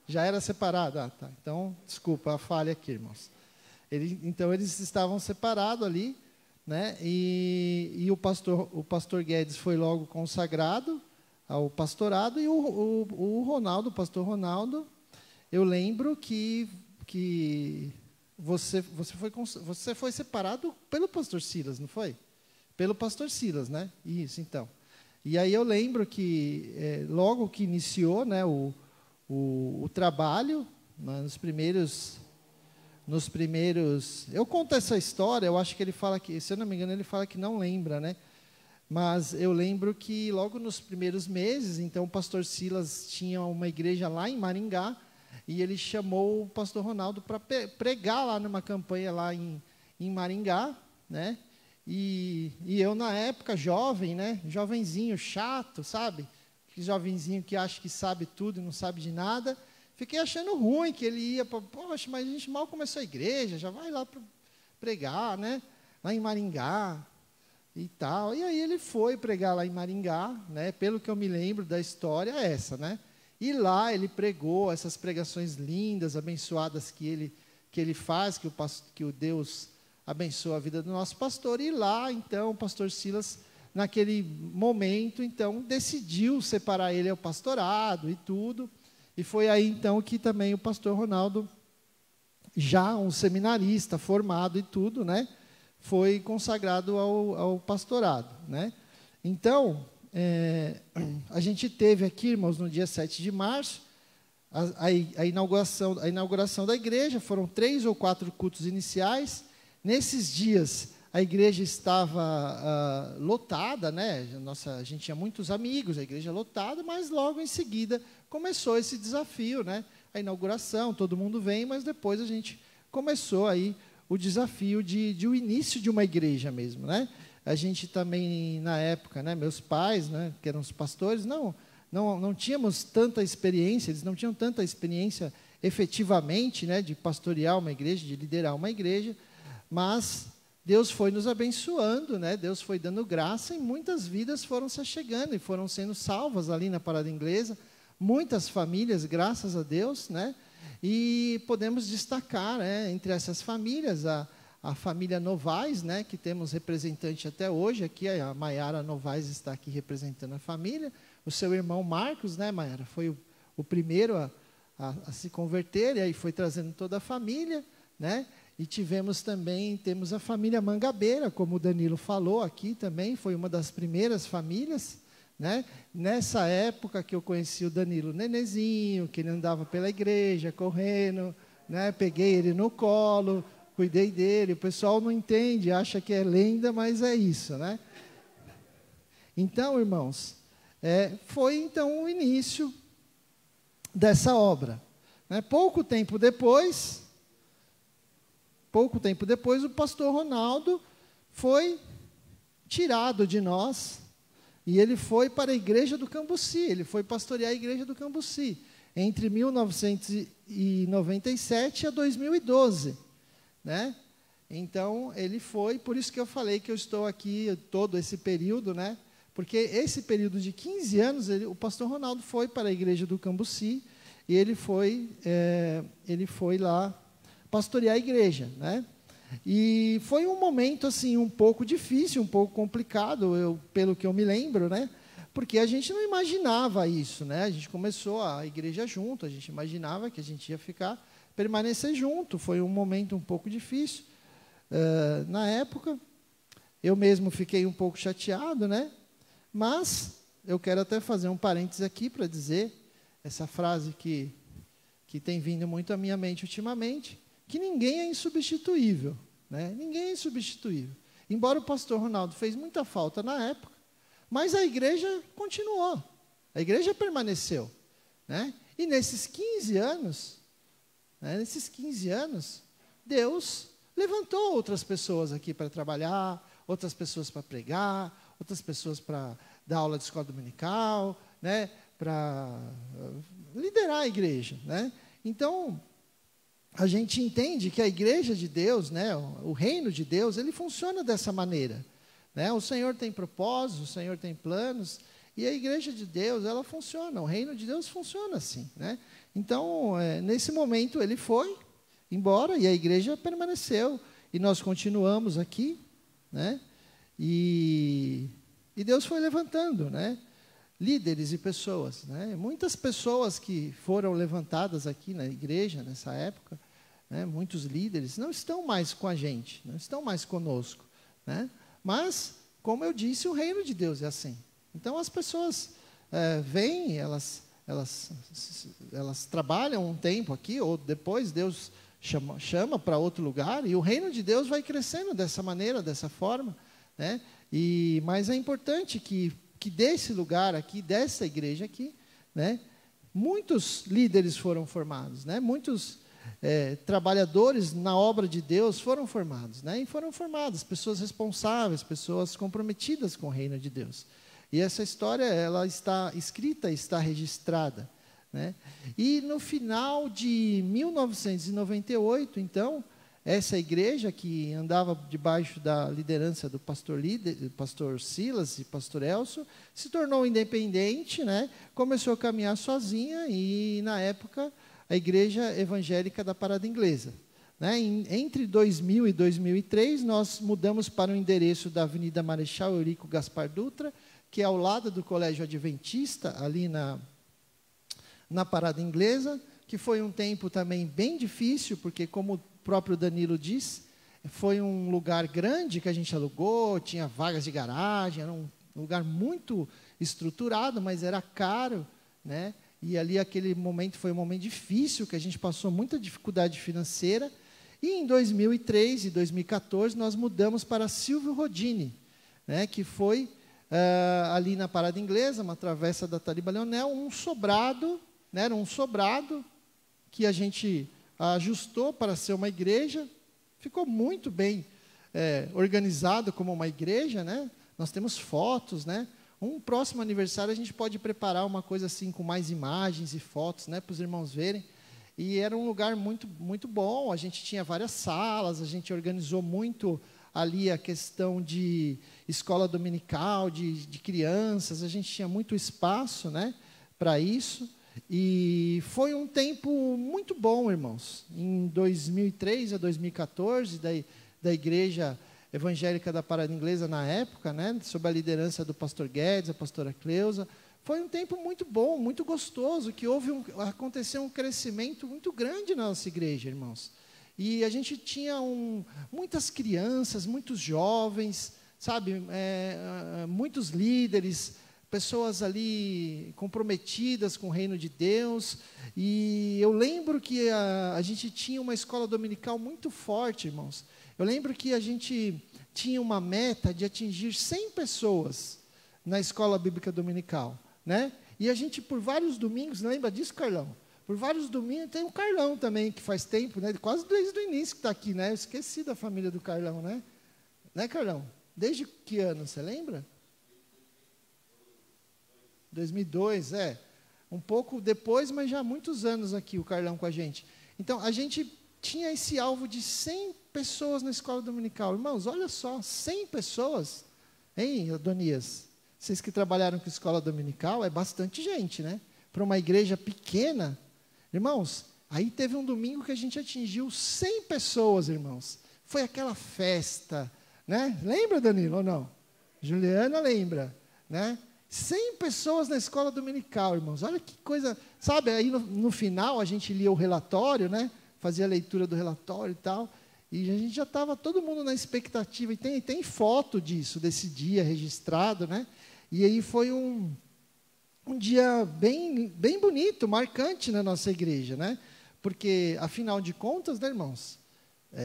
Já era separado? Ah, tá. Então, desculpa a falha aqui, irmãos. Então, eles estavam separados ali, né? E o pastor Guedes foi logo consagrado ao pastorado, e o Ronaldo, o pastor Ronaldo, eu lembro que você foi separado pelo pastor Silas, não foi? Pelo pastor Silas, né? Isso, então. E aí eu lembro que, logo que iniciou, né, o trabalho, né, nos primeiros... Eu conto essa história, eu acho que ele fala que, se eu não me engano, ele fala que não lembra, né? Mas eu lembro que logo nos primeiros meses, então o pastor Silas tinha uma igreja lá em Maringá, e ele chamou o pastor Ronaldo para pregar lá numa campanha lá em Maringá, né? E eu, na época, jovem, né? Jovenzinho, chato, sabe? Que jovenzinho que acha que sabe tudo e não sabe de nada. Fiquei achando ruim que ele ia para... Poxa, mas a gente mal começou a igreja, já vai lá para pregar, né? Lá em Maringá e tal. E aí ele foi pregar lá em Maringá, né? Pelo que eu me lembro da história, é essa, né? E lá ele pregou essas pregações lindas, abençoadas que ele faz, que o Deus abençoa a vida do nosso pastor. E lá, então, o pastor Silas naquele momento, então, decidiu separar ele ao pastorado e tudo. E foi aí, então, que também o pastor Ronaldo, já um seminarista formado e tudo, né, foi consagrado ao pastorado, né. Então, a gente teve aqui, irmãos, no dia 7 de março, a inauguração da igreja. Foram 3 ou 4 cultos iniciais. Nesses dias, a igreja estava lotada, né? A gente tinha muitos amigos, a igreja lotada, mas logo em seguida começou esse desafio, né? A inauguração, todo mundo vem, mas depois a gente começou aí o desafio de o início de uma igreja mesmo, né? A gente também, na época, né, meus pais, né, que eram os pastores, não tínhamos tanta experiência, eles não tinham tanta experiência efetivamente, né, de pastorear uma igreja, de liderar uma igreja, mas Deus foi nos abençoando, né, Deus foi dando graça e muitas vidas foram se achegando e foram sendo salvas ali na Parada Inglesa, muitas famílias, graças a Deus, né, e podemos destacar, né, entre essas famílias, a família Novaes, né, que temos representante até hoje, aqui a Maiara Novaes está aqui representando a família, o seu irmão Marcos, né, Maiara, foi o primeiro a se converter, e aí foi trazendo toda a família, né, e temos a família Mangabeira, como o Danilo falou aqui também, foi uma das primeiras famílias, né, nessa época que eu conheci o Danilo Nenezinho, que ele andava pela igreja, correndo, né, peguei ele no colo, cuidei dele. O pessoal não entende, acha que é lenda, mas é isso, né? Então, irmãos, foi então o início dessa obra, né? Pouco tempo depois, o pastor Ronaldo foi tirado de nós e ele foi para a igreja do Cambuci, ele foi pastorear a igreja do Cambuci, entre 1997 a 2012. Né? Então, ele foi, por isso que eu falei que eu estou aqui todo esse período, né? Porque esse período de 15 anos, o pastor Ronaldo foi para a igreja do Cambuci e ele foi lá pastorear a igreja, né? E foi um momento assim um pouco difícil, um pouco complicado, pelo que eu me lembro, né? Porque a gente não imaginava isso, né? A gente começou a igreja junto, a gente imaginava que a gente ia permanecer junto. Foi um momento um pouco difícil. Na época, eu mesmo fiquei um pouco chateado, né? Mas eu quero até fazer um parênteses aqui para dizer essa frase que tem vindo muito à minha mente ultimamente, que ninguém é insubstituível, né? Ninguém é insubstituível. Embora o pastor Ronaldo fez muita falta na época, mas a igreja continuou, a igreja permaneceu, né? E nesses 15 anos, Deus levantou outras pessoas aqui para trabalhar, outras pessoas para pregar, outras pessoas para dar aula de escola dominical, né, para liderar a igreja, né? Então, a gente entende que a igreja de Deus, né, o reino de Deus, ele funciona dessa maneira, né? O Senhor tem propósitos, o Senhor tem planos, e a igreja de Deus, ela funciona, o reino de Deus funciona assim, né? Então, nesse momento, ele foi embora e a igreja permaneceu. E nós continuamos aqui, né? E Deus foi levantando, né, líderes e pessoas, né? Muitas pessoas que foram levantadas aqui na igreja, nessa época, né, muitos líderes, não estão mais com a gente, não estão mais conosco, né? Mas, como eu disse, o reino de Deus é assim. Então, as pessoas vêm, elas trabalham um tempo aqui, ou depois Deus chama para outro lugar, e o reino de Deus vai crescendo dessa maneira, dessa forma, né? Mas é importante que desse lugar aqui, dessa igreja aqui, né, muitos líderes foram formados, né? Muitos trabalhadores na obra de Deus foram formados, né? E foram formadas pessoas responsáveis, pessoas comprometidas com o reino de Deus. E essa história, ela está escrita, está registrada, né? E no final de 1998, então, essa igreja que andava debaixo da liderança do pastor Silas e pastor Elcio, se tornou independente, né? Começou a caminhar sozinha e, na época, a igreja evangélica da Parada Inglesa. né? Entre 2000 e 2003, nós mudamos para o endereço da Avenida Marechal Eurico Gaspar Dutra, que é ao lado do Colégio Adventista, ali na Parada Inglesa, que foi um tempo também bem difícil, porque, como o próprio Danilo disse, foi um lugar grande que a gente alugou, tinha vagas de garagem, era um lugar muito estruturado, mas era caro, né? E ali aquele momento foi um momento difícil, que a gente passou muita dificuldade financeira. E em 2003 e 2014 nós mudamos para Silvio Rodini, né? Que foi ali na Parada Inglesa, uma travessa da Tariba Leonel, um sobrado, né? Era um sobrado que a gente ajustou para ser uma igreja. Ficou muito bem organizado como uma igreja, né? Nós temos fotos, né? Um próximo aniversário a gente pode preparar uma coisa assim com mais imagens e fotos, né, para os irmãos verem. E era um lugar muito, muito bom. A gente tinha várias salas, a gente organizou muito ali a questão de escola dominical, de crianças. A gente tinha muito espaço, né, para isso. E foi um tempo muito bom, irmãos. Em 2003 a 2014, da igreja evangélica da Parada Inglesa na época, né, sob a liderança do pastor Guedes, a pastora Cleusa, foi um tempo muito bom, muito gostoso, que aconteceu um crescimento muito grande na nossa igreja, irmãos. E a gente tinha muitas crianças, muitos jovens, sabe, muitos líderes, pessoas ali comprometidas com o reino de Deus. E eu lembro que a gente tinha uma escola dominical muito forte, irmãos. Eu lembro que a gente tinha uma meta de atingir 100 pessoas na escola bíblica dominical, né? E a gente, por vários domingos, lembra disso, Carlão? Por vários domingos, tem o Carlão também, que faz tempo, né? Quase desde o início que está aqui, né? Eu esqueci da família do Carlão, né? Né, Carlão? Desde que ano, você lembra? 2002, um pouco depois, mas já há muitos anos aqui o Carlão com a gente. Então, a gente tinha esse alvo de 100 pessoas na escola dominical. Irmãos, olha só, 100 pessoas, hein, Adonias? Vocês que trabalharam com escola dominical, é bastante gente, né? Para uma igreja pequena. Irmãos, aí teve um domingo que a gente atingiu 100 pessoas, irmãos. Foi aquela festa, né? Lembra, Danilo, ou não? Juliana lembra, né? 100 pessoas na escola dominical, irmãos. Olha que coisa. Sabe, aí no final a gente lia o relatório, né? Fazia a leitura do relatório e tal. E a gente já estava todo mundo na expectativa. E tem foto disso, desse dia registrado, né? E aí foi um dia bem, bem bonito, marcante na nossa igreja, né? Porque, afinal de contas, né, irmãos?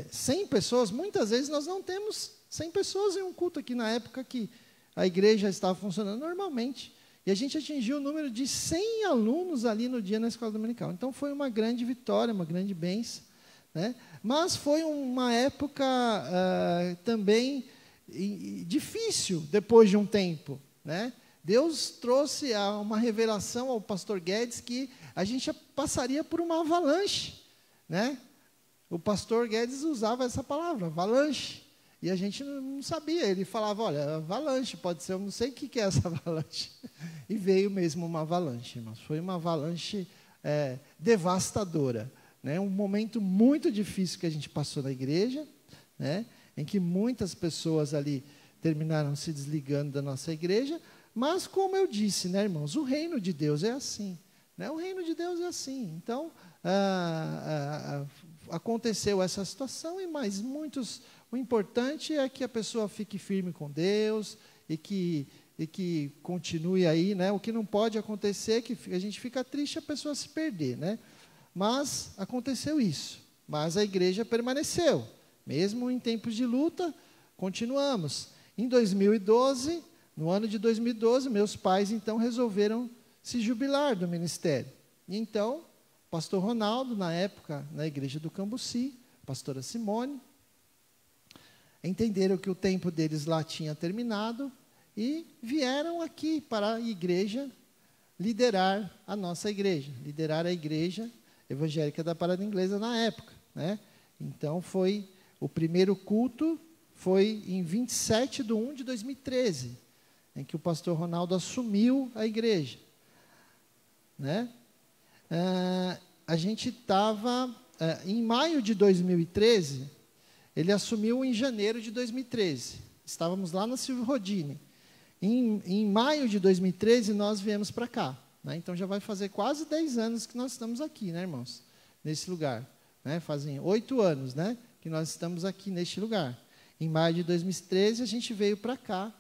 100 pessoas, muitas vezes nós não temos 100 pessoas em um culto aqui na época que a igreja estava funcionando normalmente. E a gente atingiu o número de 100 alunos ali no dia na escola dominical. Então, foi uma grande vitória, uma grande bênção, né? Mas foi uma época também difícil, depois de um tempo, né? Deus trouxe uma revelação ao pastor Guedes que a gente passaria por uma avalanche, né? O pastor Guedes usava essa palavra, avalanche. E a gente não sabia, ele falava, olha, avalanche, pode ser, eu não sei o que é essa avalanche. E veio mesmo uma avalanche, irmãos. Foi uma avalanche devastadora, né? Um momento muito difícil que a gente passou na igreja, né? Em que muitas pessoas ali terminaram se desligando da nossa igreja. Mas, como eu disse, né, irmãos, o reino de Deus é assim, né? O reino de Deus é assim. Então, aconteceu essa situação, mas o importante é que a pessoa fique firme com Deus e que continue aí, né? O que não pode acontecer é que a gente fica triste a pessoa se perder, né? Mas aconteceu isso. Mas a igreja permaneceu. Mesmo em tempos de luta, continuamos. Em 2012, no ano de 2012, meus pais, então, resolveram se jubilar do ministério. E, então, o pastor Ronaldo, na época, na igreja do Cambuci, a pastora Simone, entenderam que o tempo deles lá tinha terminado e vieram aqui para a igreja liderar a nossa igreja, liderar a igreja evangélica da Parada Inglesa na época, né? Então, o primeiro culto foi em 27/1 de 2013, em que o pastor Ronaldo assumiu a igreja, né? A gente estava em maio de 2013, ele assumiu em janeiro de 2013. Estávamos lá na Silvio Rodini. Em maio de 2013, nós viemos para cá. Né? Então, já vai fazer quase 10 anos que nós estamos aqui, né, irmãos? Nesse lugar. Né? Fazem 8 anos, né, que nós estamos aqui neste lugar. Em maio de 2013, a gente veio para cá,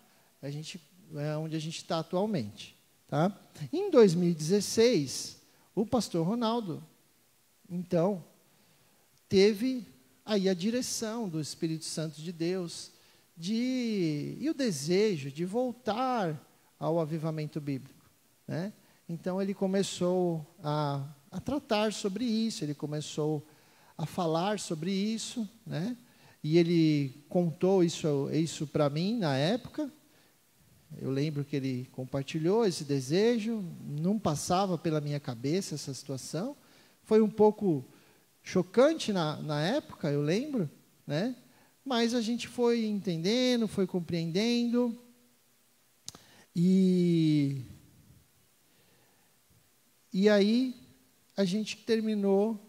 onde a gente está atualmente. Tá? Em 2016, o pastor Ronaldo, então, teve aí a direção do Espírito Santo de Deus e o desejo de voltar ao avivamento bíblico. Né? Então, ele começou a tratar sobre isso, ele começou a falar sobre isso, né? E ele contou isso para mim na época. Eu lembro que ele compartilhou esse desejo, não passava pela minha cabeça essa situação. Foi um pouco chocante na época, eu lembro, né? Mas a gente foi entendendo, foi compreendendo. E aí a gente terminou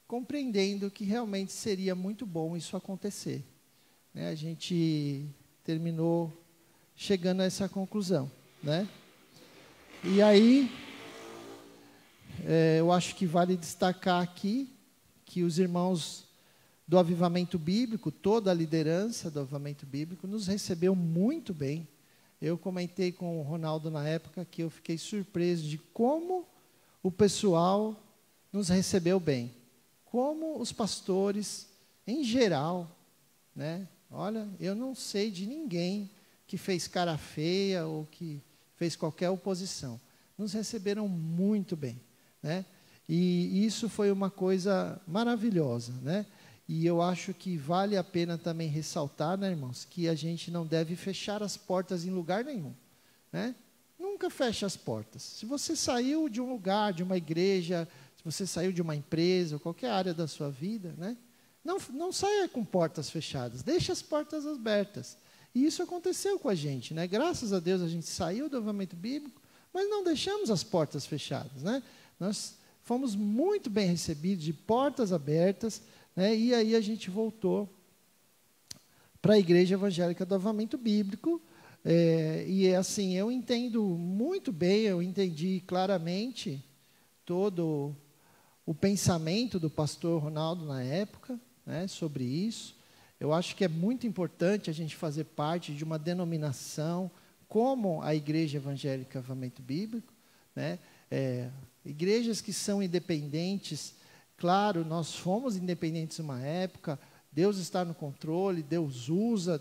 compreendendo que realmente seria muito bom isso acontecer. Né? A gente terminou chegando a essa conclusão. Né? E aí, eu acho que vale destacar aqui que os irmãos do Avivamento Bíblico, toda a liderança do Avivamento Bíblico, nos recebeu muito bem. Eu comentei com o Ronaldo na época que eu fiquei surpreso de como o pessoal nos recebeu bem. Como os pastores, em geral, né? Olha, eu não sei de ninguém que fez cara feia ou que fez qualquer oposição. Nos receberam muito bem, né? E isso foi uma coisa maravilhosa, né? E eu acho que vale a pena também ressaltar, né, irmãos, que a gente não deve fechar as portas em lugar nenhum, né? Nunca feche as portas. Se você saiu de um lugar, de uma igreja, se você saiu de uma empresa, ou qualquer área da sua vida, né? Não saia com portas fechadas, deixe as portas abertas. E isso aconteceu com a gente, né? Graças a Deus a gente saiu do avivamento bíblico, mas não deixamos as portas fechadas, né? Nós fomos muito bem recebidos, de portas abertas, né? E aí a gente voltou para a Igreja Evangélica do Avivamento Bíblico. E assim, eu entendo muito bem, eu entendi claramente todo o pensamento do pastor Ronaldo na época, né, sobre isso. Eu acho que é muito importante a gente fazer parte de uma denominação como a Igreja Evangélica Avivamento Bíblico, né? Igrejas que são independentes, claro, nós fomos independentes uma época, Deus está no controle, Deus usa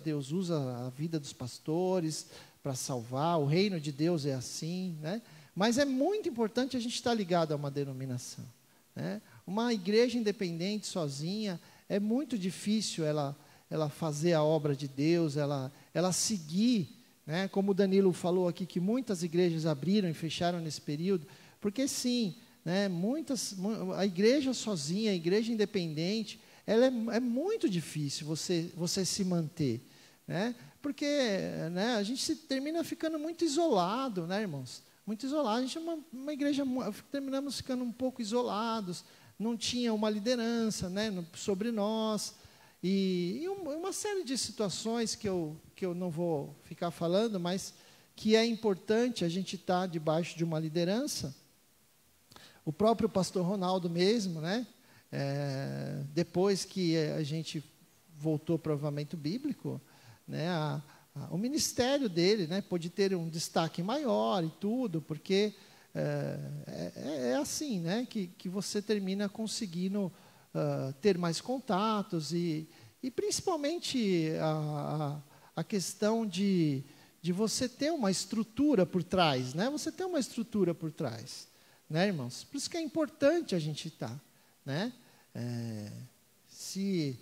a vida dos pastores para salvar, o reino de Deus é assim, né? Mas é muito importante a gente estar ligado a uma denominação, né? Uma igreja independente, sozinha, é muito difícil ela fazer a obra de Deus, ela seguir, né? Como o Danilo falou aqui, que muitas igrejas abriram e fecharam nesse período, porque sim, né, a igreja sozinha, a igreja independente, ela é muito difícil você se manter, né? Porque, né, a gente termina ficando muito isolado, né, irmãos? Muito isolado. A gente é uma igreja, terminamos ficando um pouco isolados, não tinha uma liderança, né, sobre nós, e uma série de situações que eu não vou ficar falando, mas que é importante a gente estar debaixo de uma liderança. O próprio pastor Ronaldo mesmo, né? Depois que a gente voltou para o avivamento bíblico, né, o ministério dele, né, pôde ter um destaque maior e tudo, porque é assim, né, que você termina conseguindo ter mais contatos e principalmente a questão de você ter uma estrutura por trás, né? Você ter uma estrutura por trás, né, irmãos? Por isso que é importante a gente estar, né? Se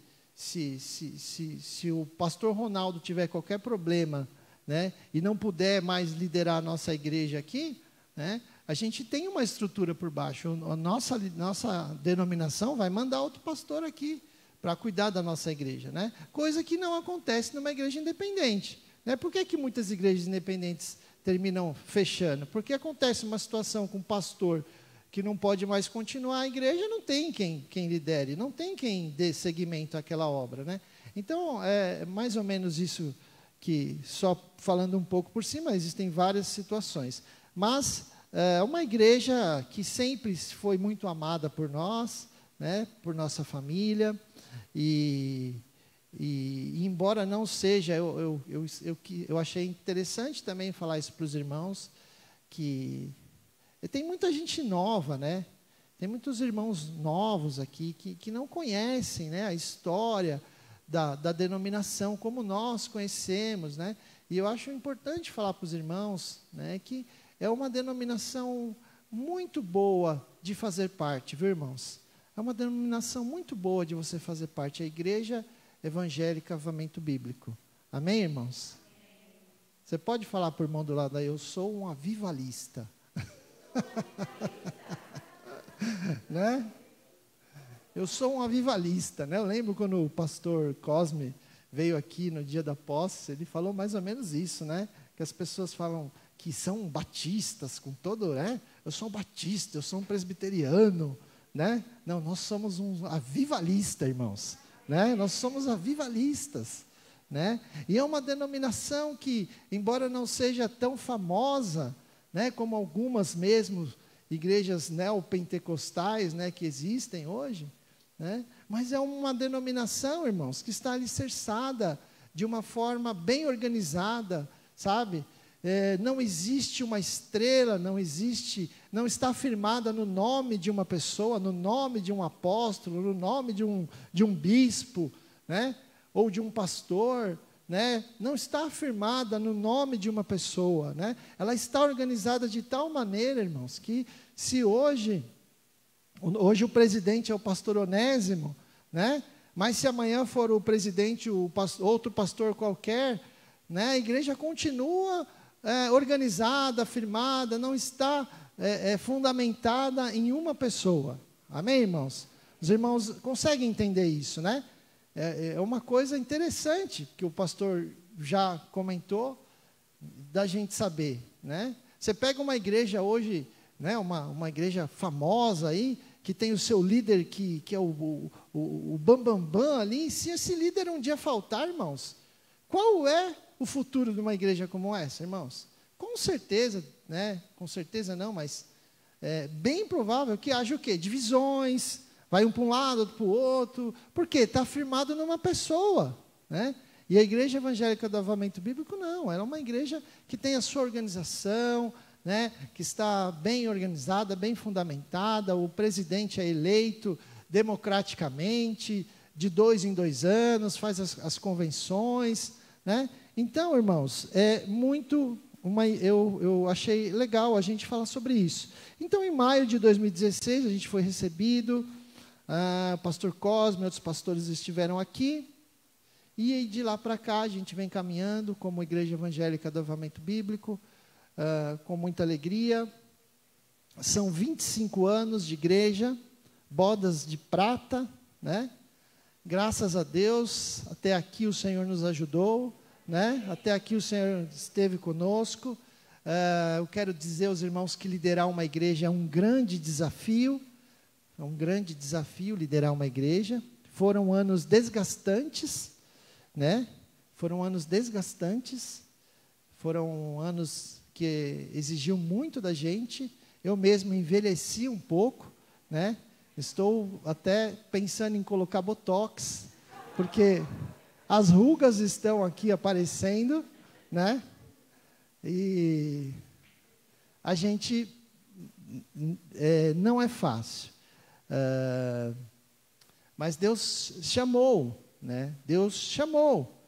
o pastor Ronaldo tiver qualquer problema, né, e não puder mais liderar a nossa igreja aqui, né, a gente tem uma estrutura por baixo. A nossa denominação vai mandar outro pastor aqui para cuidar da nossa igreja, né? Coisa que não acontece numa igreja independente, né? Por que muitas igrejas independentes terminam fechando? Porque acontece uma situação com um pastor que não pode mais continuar, a igreja não tem quem lidere, não tem quem dê seguimento àquela obra, né? Então, é mais ou menos isso que, só falando um pouco por cima, existem várias situações. Mas, uma igreja que sempre foi muito amada por nós, né, por nossa família, e embora não seja, eu achei interessante também falar isso para os irmãos, que tem muita gente nova, né? Tem muitos irmãos novos aqui que não conhecem, né, a história da denominação como nós conhecemos, né? E eu acho importante falar para os irmãos, né, que é uma denominação muito boa de fazer parte, viu, irmãos? É uma denominação muito boa de você fazer parte, a Igreja Evangélica Avivamento Bíblico. Amém, irmãos? Você pode falar para o irmão do lado aí, eu sou um avivalista. Né? Eu sou um avivalista, né? Eu lembro quando o pastor Cosme veio aqui no dia da posse, ele falou mais ou menos isso, né? Que as pessoas falam que são batistas, com todo, né? Eu sou um batista, eu sou um presbiteriano, né? Não, nós somos um avivalista, irmãos, né? Nós somos avivalistas, né? E é uma denominação que, embora não seja tão famosa, né, como algumas mesmo igrejas neopentecostais, né, que existem hoje, né? Mas é uma denominação, irmãos, que está alicerçada de uma forma bem organizada, sabe? Não existe uma estrela, não está firmada no nome de uma pessoa, no nome de um apóstolo, no nome de um bispo, né? Ou de um pastor, né? Não está firmada no nome de uma pessoa, né? Ela está organizada de tal maneira, irmãos, que se hoje o presidente é o pastor Onésimo, né? Mas se amanhã for o presidente outro pastor qualquer, né? A igreja continua organizada, firmada, não está fundamentada em uma pessoa. Amém, irmãos? Os irmãos conseguem entender isso, né? É uma coisa interessante que o pastor já comentou da gente saber, né? Você pega uma igreja hoje, né? Uma igreja famosa aí, que tem o seu líder que é o bambambam ali. Se esse líder um dia faltar, irmãos, qual é o futuro de uma igreja como essa, irmãos? Com certeza, né? Com certeza não, mas é bem provável que haja o quê? Divisões, vai um para um lado, outro para o outro. Por quê? Está firmado numa pessoa, né? E a Igreja Evangélica do Avivamento Bíblico, não. Ela é uma igreja que tem a sua organização, né? Que está bem organizada, bem fundamentada. O presidente é eleito democraticamente, de 2 em 2 anos, faz as convenções, né? Então, irmãos, eu achei legal a gente falar sobre isso. Então, em maio de 2016, a gente foi recebido, o pastor Cosme e outros pastores estiveram aqui, e de lá para cá a gente vem caminhando como Igreja Evangélica do Avivamento Bíblico, com muita alegria. São 25 anos de igreja, bodas de prata, né? Graças a Deus, até aqui o Senhor nos ajudou, né? Até aqui o Senhor esteve conosco. Eu quero dizer aos irmãos que liderar uma igreja é um grande desafio. É um grande desafio liderar uma igreja. Foram anos desgastantes, né? Foram anos desgastantes. Foram anos que exigiam muito da gente. Eu mesmo envelheci um pouco, né? Estou até pensando em colocar botox, porque as rugas estão aqui aparecendo, né? E a gente não é fácil. Mas Deus chamou, né? Deus chamou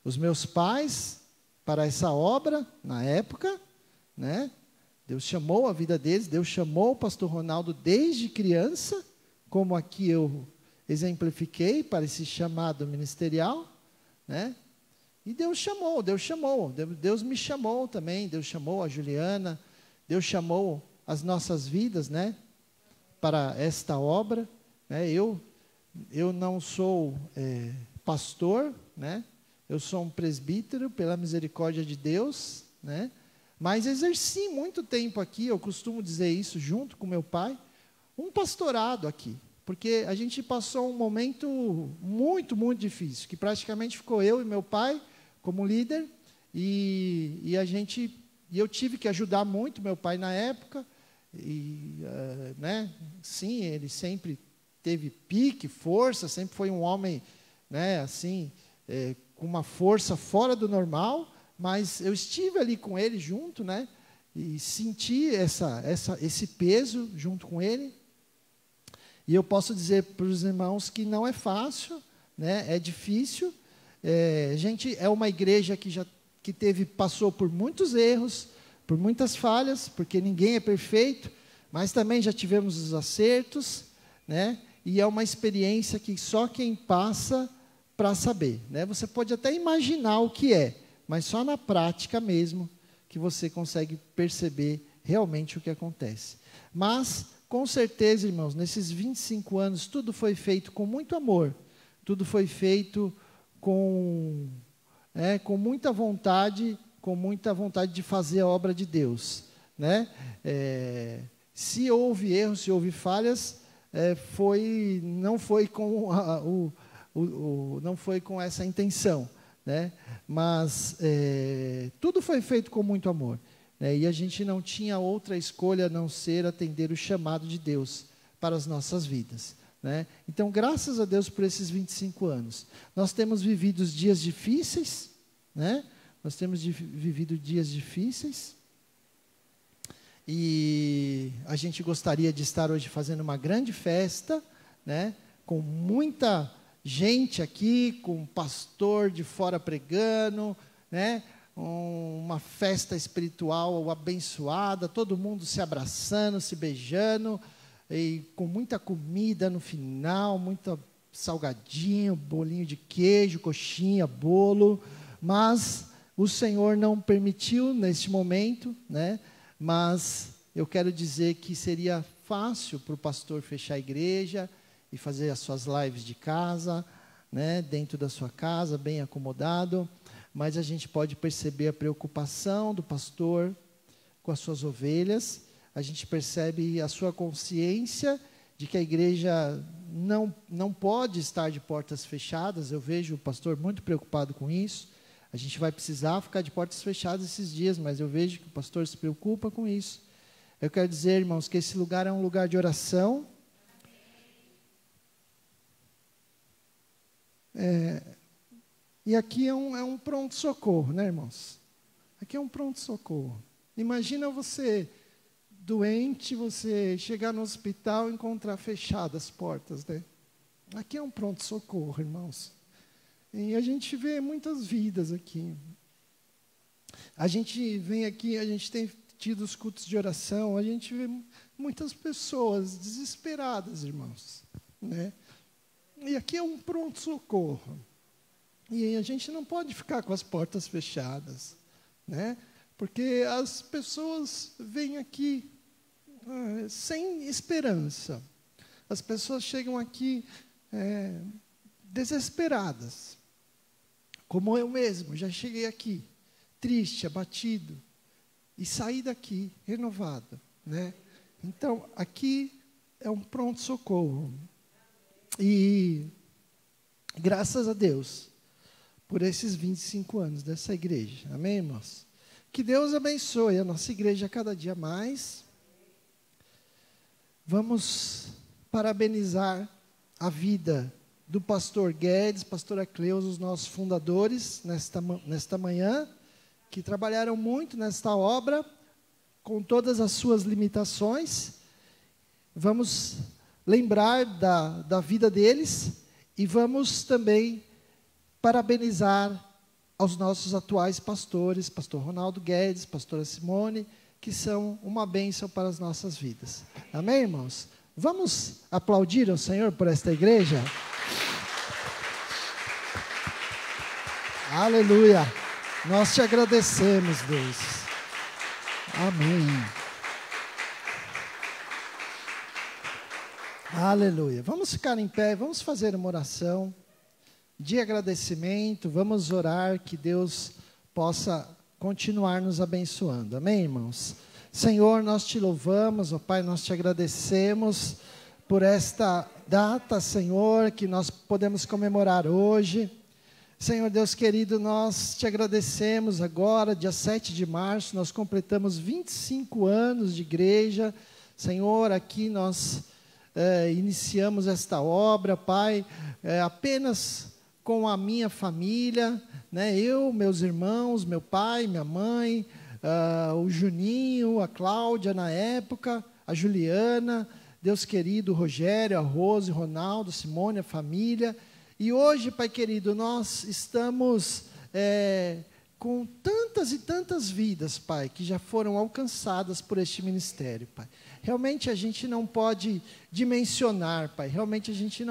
os meus pais para essa obra na época, né? Deus chamou a vida deles, Deus chamou o pastor Ronaldo desde criança, como aqui eu exemplifiquei para esse chamado ministerial, né? E Deus me chamou também, Deus chamou a Juliana, Deus chamou as nossas vidas, né? Para esta obra, né? Eu não sou pastor, né? Eu sou um presbítero pela misericórdia de Deus, né? mas exerci muito tempo aqui, eu costumo dizer isso junto com meu pai, um pastorado aqui, porque a gente passou um momento muito, muito difícil, que praticamente ficou eu e meu pai como líder, e eu tive que ajudar muito meu pai na época, né? Sim, ele sempre teve pique, força, sempre foi um homem, né, assim, com uma força fora do normal, mas eu estive ali com ele junto, né, e senti esse peso junto com ele. E eu posso dizer para os irmãos que não é fácil, né, é difícil. A gente é uma igreja que passou por muitos erros, por muitas falhas, porque ninguém é perfeito, mas também já tivemos os acertos, né? E é uma experiência que só quem passa para saber, né? Você pode até imaginar o que é, mas só na prática mesmo que você consegue perceber realmente o que acontece. Mas, com certeza, irmãos, nesses 25 anos, tudo foi feito com muito amor, tudo foi feito com muita vontade, de fazer a obra de Deus, né? Se houve erros, se houve falhas, não foi com essa intenção, né? Mas tudo foi feito com muito amor, né? E a gente não tinha outra escolha a não ser atender o chamado de Deus para as nossas vidas, né? Então, graças a Deus por esses 25 anos. Nós temos vivido dias difíceis, né? Nós temos vivido dias difíceis. E a gente gostaria de estar hoje fazendo uma grande festa, né? Com muita gente aqui, com um pastor de fora pregando, né? Uma festa espiritual abençoada, todo mundo se abraçando, se beijando, e com muita comida no final, muito salgadinho, bolinho de queijo, coxinha, bolo, mas o Senhor não permitiu neste momento, né? Mas eu quero dizer que seria fácil para o pastor fechar a igreja e fazer as suas lives de casa, né? Dentro da sua casa, bem acomodado, mas a gente pode perceber a preocupação do pastor com as suas ovelhas, a gente percebe a sua consciência de que a igreja não pode estar de portas fechadas. Eu vejo o pastor muito preocupado com isso. A gente vai precisar ficar de portas fechadas esses dias, mas eu vejo que o pastor se preocupa com isso. Eu quero dizer, irmãos, que esse lugar é um lugar de oração. E aqui é um pronto-socorro, né, irmãos? Aqui é um pronto-socorro. Imagina você doente, você chegar no hospital e encontrar fechadas as portas, né? Aqui é um pronto-socorro, irmãos. E a gente vê muitas vidas aqui. A gente vem aqui, a gente tem tido os cultos de oração, a gente vê muitas pessoas desesperadas, irmãos, né? E aqui é um pronto-socorro. E a gente não pode ficar com as portas fechadas, né? Porque as pessoas vêm aqui sem esperança. As pessoas chegam aqui desesperadas. Como eu mesmo, já cheguei aqui, triste, abatido, e saí daqui renovado, né? Então, aqui é um pronto-socorro. E graças a Deus por esses 25 anos dessa igreja. Amém, irmãos? Que Deus abençoe a nossa igreja cada dia mais. Vamos parabenizar a vida do pastor Guedes, pastora Cleusa, os nossos fundadores, nesta manhã, que trabalharam muito nesta obra, com todas as suas limitações. Vamos lembrar da vida deles e vamos também parabenizar aos nossos atuais pastores, pastor Ronaldo Guedes, pastora Simone, que são uma bênção para as nossas vidas. Amém, irmãos? Vamos aplaudir ao Senhor por esta igreja? Aleluia! Nós te agradecemos, Deus. Amém. Aleluia. Vamos ficar em pé, vamos fazer uma oração de agradecimento, vamos orar que Deus possa continuar nos abençoando. Amém, irmãos? Senhor, nós te louvamos, ó Pai, nós te agradecemos por esta data, Senhor, que nós podemos comemorar hoje. Senhor Deus querido, nós te agradecemos agora, dia 7 de março, nós completamos 25 anos de igreja. Senhor, aqui nós iniciamos esta obra, Pai, apenas com a minha família, né? Eu, meus irmãos, meu pai, minha mãe, o Juninho, a Cláudia na época, a Juliana, Deus querido, o Rogério, a Rose, o Ronaldo, Simone, a família. E hoje, Pai querido, nós estamos com tantas e tantas vidas, Pai, que já foram alcançadas por este ministério, Pai. Realmente a gente não pode dimensionar, Pai. Realmente a gente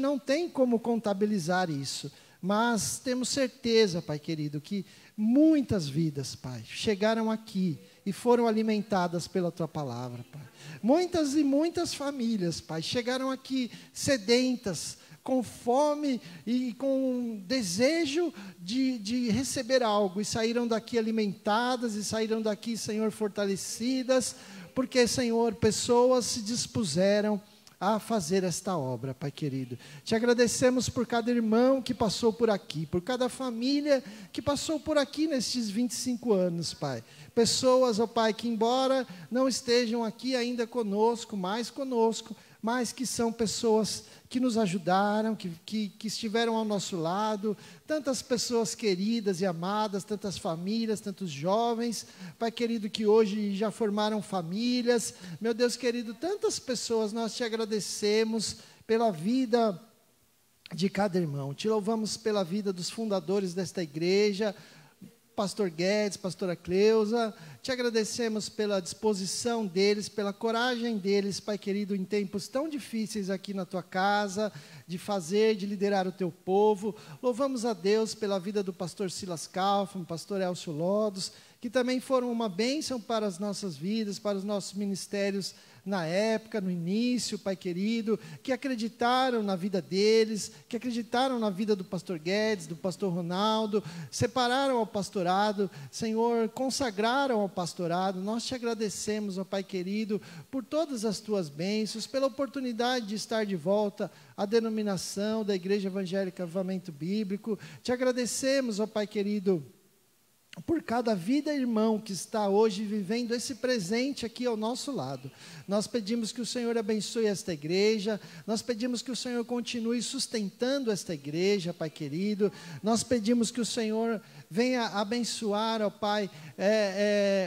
não tem como contabilizar isso. Mas temos certeza, Pai querido, que muitas vidas, Pai, chegaram aqui e foram alimentadas pela Tua palavra, Pai. Muitas e muitas famílias, Pai, chegaram aqui sedentas, com fome e com desejo de receber algo, e saíram daqui alimentadas, e saíram daqui, Senhor, fortalecidas, porque, Senhor, pessoas se dispuseram a fazer esta obra, Pai querido. Te agradecemos por cada irmão que passou por aqui, por cada família que passou por aqui nestes 25 anos, Pai. Pessoas, ó Pai, que embora não estejam aqui ainda conosco, mas que são pessoas que nos ajudaram, que estiveram ao nosso lado, tantas pessoas queridas e amadas, tantas famílias, tantos jovens, Pai querido, que hoje já formaram famílias. Meu Deus querido, tantas pessoas, nós te agradecemos pela vida de cada irmão. Te louvamos pela vida dos fundadores desta igreja, Pastor Guedes, Pastora Cleusa. Te agradecemos pela disposição deles, pela coragem deles, Pai querido, em tempos tão difíceis aqui na Tua casa, de liderar o Teu povo. Louvamos a Deus pela vida do pastor Silas Kaufmann, pastor Elcio Lodos, que também foram uma bênção para as nossas vidas, para os nossos ministérios na época, no início, Pai querido, que acreditaram na vida deles, que acreditaram na vida do pastor Guedes, do pastor Ronaldo, separaram ao pastorado, Senhor, consagraram ao pastorado. Nós te agradecemos, ó Pai querido, por todas as Tuas bênçãos, pela oportunidade de estar de volta à denominação da Igreja Evangélica Avivamento Bíblico. Te agradecemos, ó Pai querido, por cada vida, irmão, que está hoje vivendo esse presente aqui ao nosso lado. Nós pedimos que o Senhor abençoe esta igreja, nós pedimos que o Senhor continue sustentando esta igreja, Pai querido. Nós pedimos que o Senhor venha abençoar, ó Pai,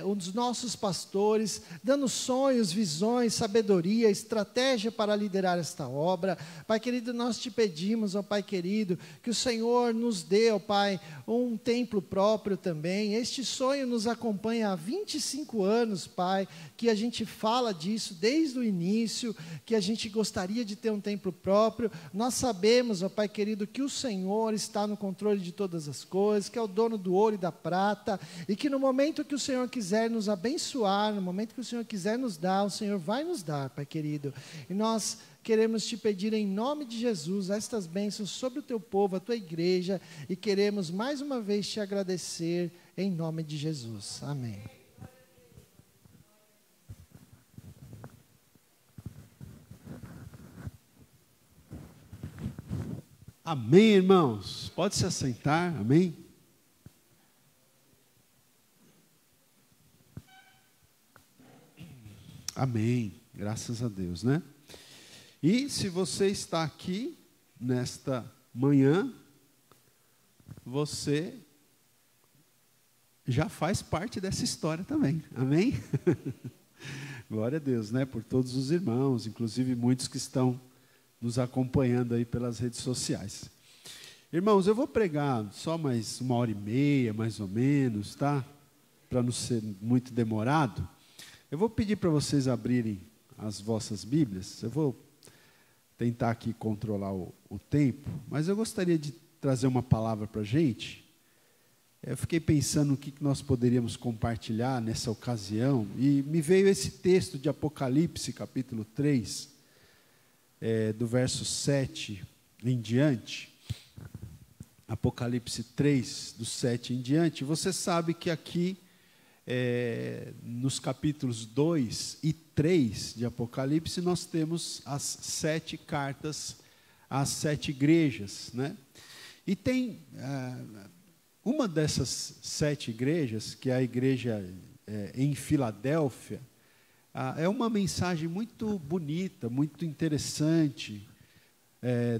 os nossos pastores, dando sonhos, visões, sabedoria, estratégia para liderar esta obra. Pai querido, nós te pedimos, ó Pai querido, que o Senhor nos dê, ó Pai, um templo próprio também. Este sonho nos acompanha há 25 anos, Pai, que a gente fala disso desde o início, que a gente gostaria de ter um templo próprio. Nós sabemos, ó Pai querido, que o Senhor está no controle de todas as coisas, que é o dono do ouro e da prata, e que no momento que o Senhor quiser nos abençoar, no momento que o Senhor quiser nos dar, o Senhor vai nos dar, Pai querido. E nós queremos te pedir em nome de Jesus estas bênçãos sobre o Teu povo, a Tua igreja, e queremos mais uma vez te agradecer em nome de Jesus. Amém. Amém, irmãos. Pode se assentar, amém? Amém, graças a Deus, né? E se você está aqui nesta manhã, você já faz parte dessa história também, amém? Glória a Deus, né? Por todos os irmãos, inclusive muitos que estão nos acompanhando aí pelas redes sociais. Irmãos, eu vou pregar só mais 1h30, mais ou menos, tá? Para não ser muito demorado. Eu vou pedir para vocês abrirem as vossas Bíblias. Eu vou tentar aqui controlar o tempo, mas eu gostaria de trazer uma palavra para a gente. Eu fiquei pensando no que nós poderíamos compartilhar nessa ocasião, e me veio esse texto de Apocalipse, capítulo 3, do verso 7 em diante, Apocalipse 3, do 7 em diante, você sabe que aqui, nos capítulos 2 e 3 de Apocalipse, nós temos as 7 cartas às 7 igrejas, né? E tem uma dessas 7 igrejas, que é a igreja em Filadélfia, é uma mensagem muito bonita, muito interessante,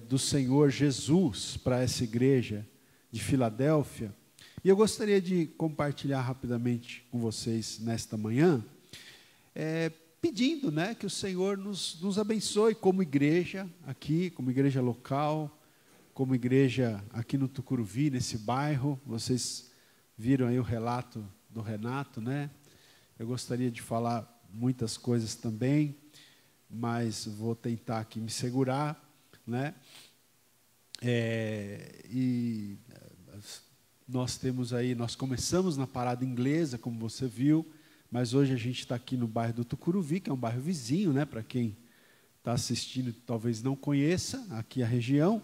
do Senhor Jesus para essa igreja de Filadélfia. E eu gostaria de compartilhar rapidamente com vocês nesta manhã, pedindo, né, que o Senhor nos abençoe como igreja aqui, como igreja local, como igreja aqui no Tucuruvi, nesse bairro. Vocês viram aí o relato do Renato, né? Eu gostaria de falar muitas coisas também, mas vou tentar aqui me segurar, né? E nós temos aí, nós começamos na parada inglesa, como você viu, mas hoje a gente está aqui no bairro do Tucuruvi, que é um bairro vizinho, né? Para quem está assistindo, talvez não conheça aqui a região,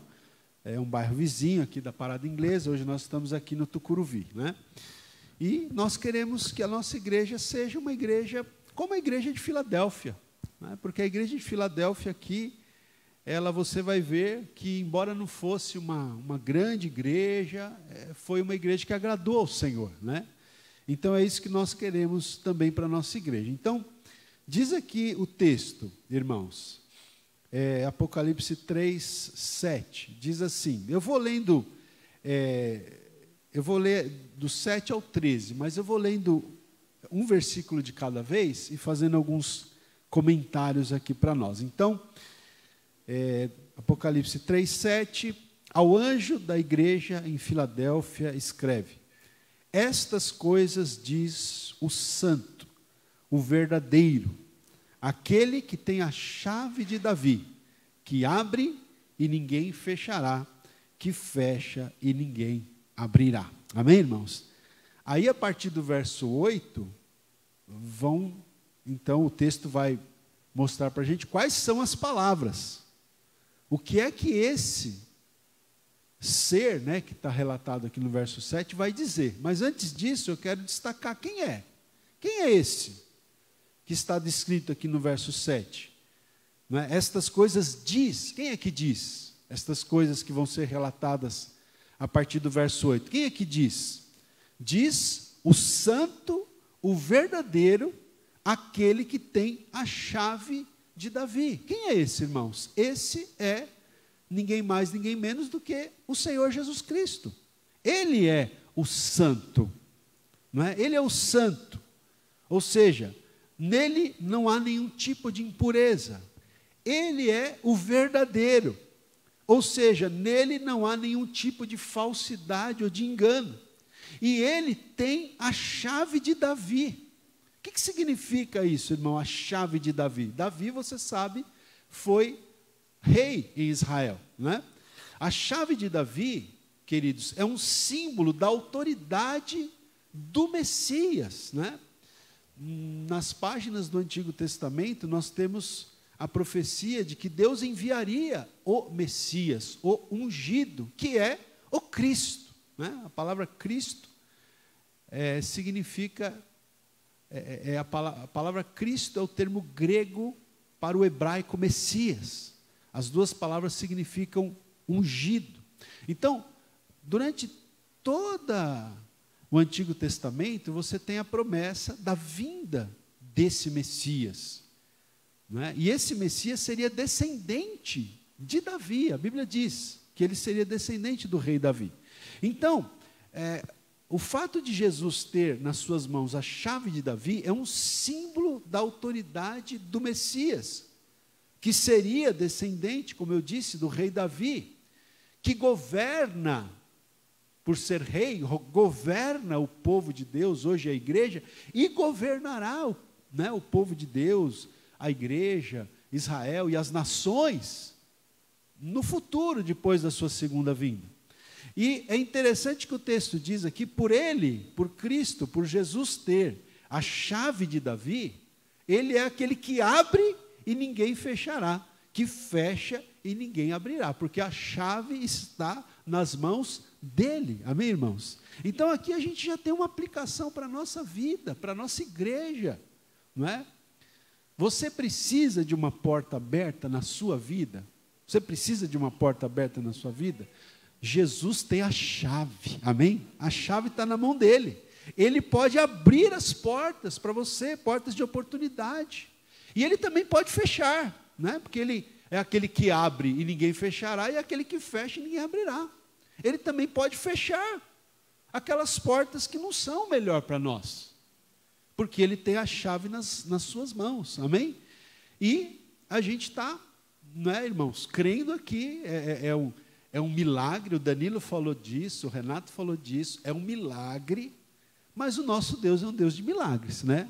é um bairro vizinho aqui da parada inglesa. Hoje nós estamos aqui no Tucuruvi, né? E nós queremos que a nossa igreja seja uma igreja como a igreja de Filadélfia, né? Porque a igreja de Filadélfia aqui, você vai ver que, embora não fosse uma grande igreja, foi uma igreja que agradou ao Senhor, né? Então é isso que nós queremos também para a nossa igreja. Então, diz aqui o texto, irmãos, Apocalipse 3, 7, diz assim, eu vou ler do 7 ao 13, mas eu vou lendo um versículo de cada vez e fazendo alguns comentários aqui para nós. Então, Apocalipse 3, 7, ao anjo da igreja em Filadélfia escreve, estas coisas diz o santo, o verdadeiro, aquele que tem a chave de Davi, que abre e ninguém fechará, que fecha e ninguém abrirá. Amém, irmãos? Aí, a partir do verso 8, então o texto vai mostrar para a gente quais são as palavras. O que é que esse ser, né, que está relatado aqui no verso 7, vai dizer? Mas antes disso, eu quero destacar quem é. Quem é esse que está descrito aqui no verso 7? Não é? Estas coisas diz. Quem é que diz? Estas coisas que vão ser relatadas a partir do verso 8. Quem é que diz? Diz o santo, o verdadeiro, aquele que tem a chave de Davi. Quem é esse, irmãos? Esse é ninguém mais, ninguém menos do que o Senhor Jesus Cristo. Ele é o santo, não é? Ele é o santo, ou seja, nele não há nenhum tipo de impureza. Ele é o verdadeiro, ou seja, nele não há nenhum tipo de falsidade ou de engano. E ele tem a chave de Davi. O que significa isso, irmão? A chave de Davi. Davi, você sabe, foi rei em Israel, né? A chave de Davi, queridos, é um símbolo da autoridade do Messias, né? Nas páginas do Antigo Testamento, nós temos a profecia de que Deus enviaria o Messias, o ungido, que é o Cristo, né? A palavra Cristo significa... a palavra Cristo é o termo grego para o hebraico Messias. As duas palavras significam ungido. Então, durante todo o Antigo Testamento, você tem a promessa da vinda desse Messias, não é? E esse Messias seria descendente de Davi. A Bíblia diz que ele seria descendente do rei Davi. Então, o fato de Jesus ter nas suas mãos a chave de Davi é um símbolo da autoridade do Messias, que seria descendente, como eu disse, do rei Davi, que governa, por ser rei, governa o povo de Deus, hoje a igreja, e governará o povo de Deus, a igreja, Israel e as nações, no futuro, depois da sua segunda vinda. E é interessante que o texto diz aqui, por ele, por Cristo, por Jesus ter a chave de Davi, ele é aquele que abre e ninguém fechará, que fecha e ninguém abrirá, porque a chave está nas mãos dele. Amém, irmãos? Então aqui a gente já tem uma aplicação para a nossa vida, para a nossa igreja, não é? Você precisa de uma porta aberta na sua vida? Você precisa de uma porta aberta na sua vida? Jesus tem a chave, amém? A chave está na mão dele. Ele pode abrir as portas para você, portas de oportunidade. E ele também pode fechar, né? Porque ele é aquele que abre e ninguém fechará, e aquele que fecha e ninguém abrirá. Ele também pode fechar aquelas portas que não são melhor para nós, porque ele tem a chave nas suas mãos, amém? E a gente está, né, irmãos, crendo aqui, é um milagre. O Danilo falou disso, o Renato falou disso, é um milagre, mas o nosso Deus é um Deus de milagres, né?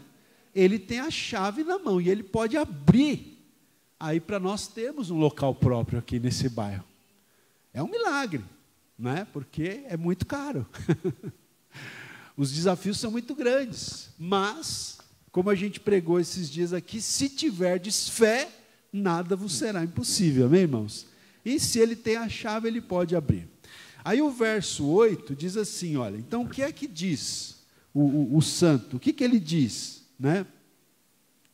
Ele tem a chave na mão e ele pode abrir aí para nós termos um local próprio aqui nesse bairro. É um milagre, né? Porque é muito caro. Os desafios são muito grandes, mas, como a gente pregou esses dias aqui, se tiverdes fé, nada vos será impossível, amém, irmãos? E se ele tem a chave, ele pode abrir. Aí o verso 8 diz assim, olha, então o que é que diz o santo? O que ele diz? Né?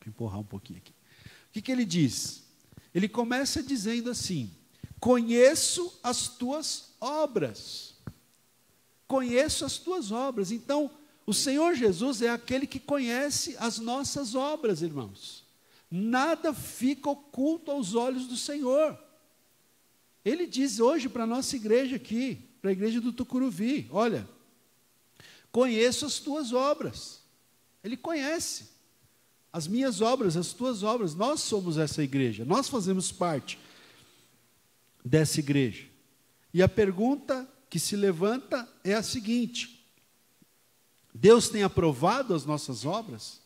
Vou empurrar um pouquinho aqui. O que ele diz? Ele começa dizendo assim, conheço as tuas obras. Conheço as tuas obras. Então, o Senhor Jesus é aquele que conhece as nossas obras, irmãos. Nada fica oculto aos olhos do Senhor. Ele diz hoje para a nossa igreja aqui, para a igreja do Tucuruvi, olha, conheço as tuas obras. Ele conhece as minhas obras, as tuas obras. Nós somos essa igreja, nós fazemos parte dessa igreja. E a pergunta que se levanta é a seguinte: Deus tem aprovado as nossas obras?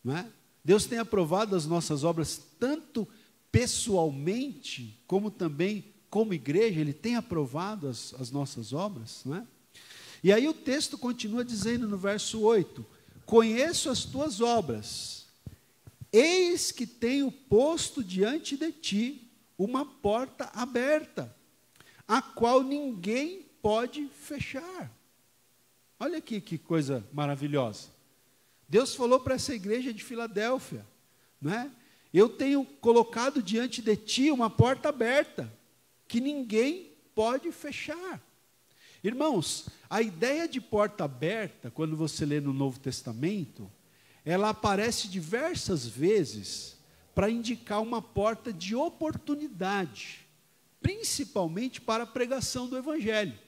Não é? Deus tem aprovado as nossas obras tanto pessoalmente, como também como igreja. Ele tem aprovado as nossas obras, não é? E aí o texto continua dizendo no verso 8, conheço as tuas obras, eis que tenho posto diante de ti uma porta aberta, a qual ninguém pode fechar. Olha aqui que coisa maravilhosa. Deus falou para essa igreja de Filadélfia, né? Eu tenho colocado diante de ti uma porta aberta, que ninguém pode fechar. Irmãos, a ideia de porta aberta, quando você lê no Novo Testamento, ela aparece diversas vezes para indicar uma porta de oportunidade, principalmente para a pregação do Evangelho.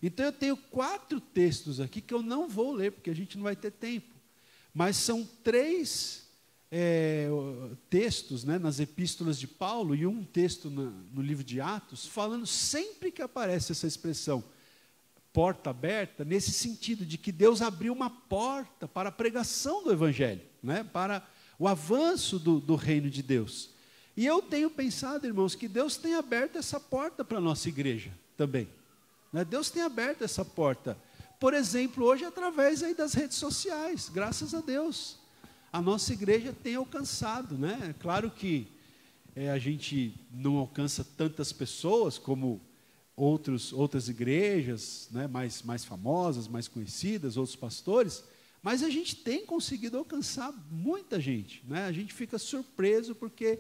Então eu tenho 4 textos aqui que eu não vou ler, porque a gente não vai ter tempo, mas são 3 textos, né, nas epístolas de Paulo e um texto no livro de Atos, falando sempre que aparece essa expressão, porta aberta, nesse sentido de que Deus abriu uma porta para a pregação do Evangelho, né, para o avanço do reino de Deus. E eu tenho pensado, irmãos, que Deus tem aberto essa porta para a nossa igreja também, né? Deus tem aberto essa porta, por exemplo, hoje através aí das redes sociais, graças a Deus, a nossa igreja tem alcançado, né? É claro que a gente não alcança tantas pessoas como outras igrejas, né, mais famosas, mais conhecidas, outros pastores, mas a gente tem conseguido alcançar muita gente, né? A gente fica surpreso porque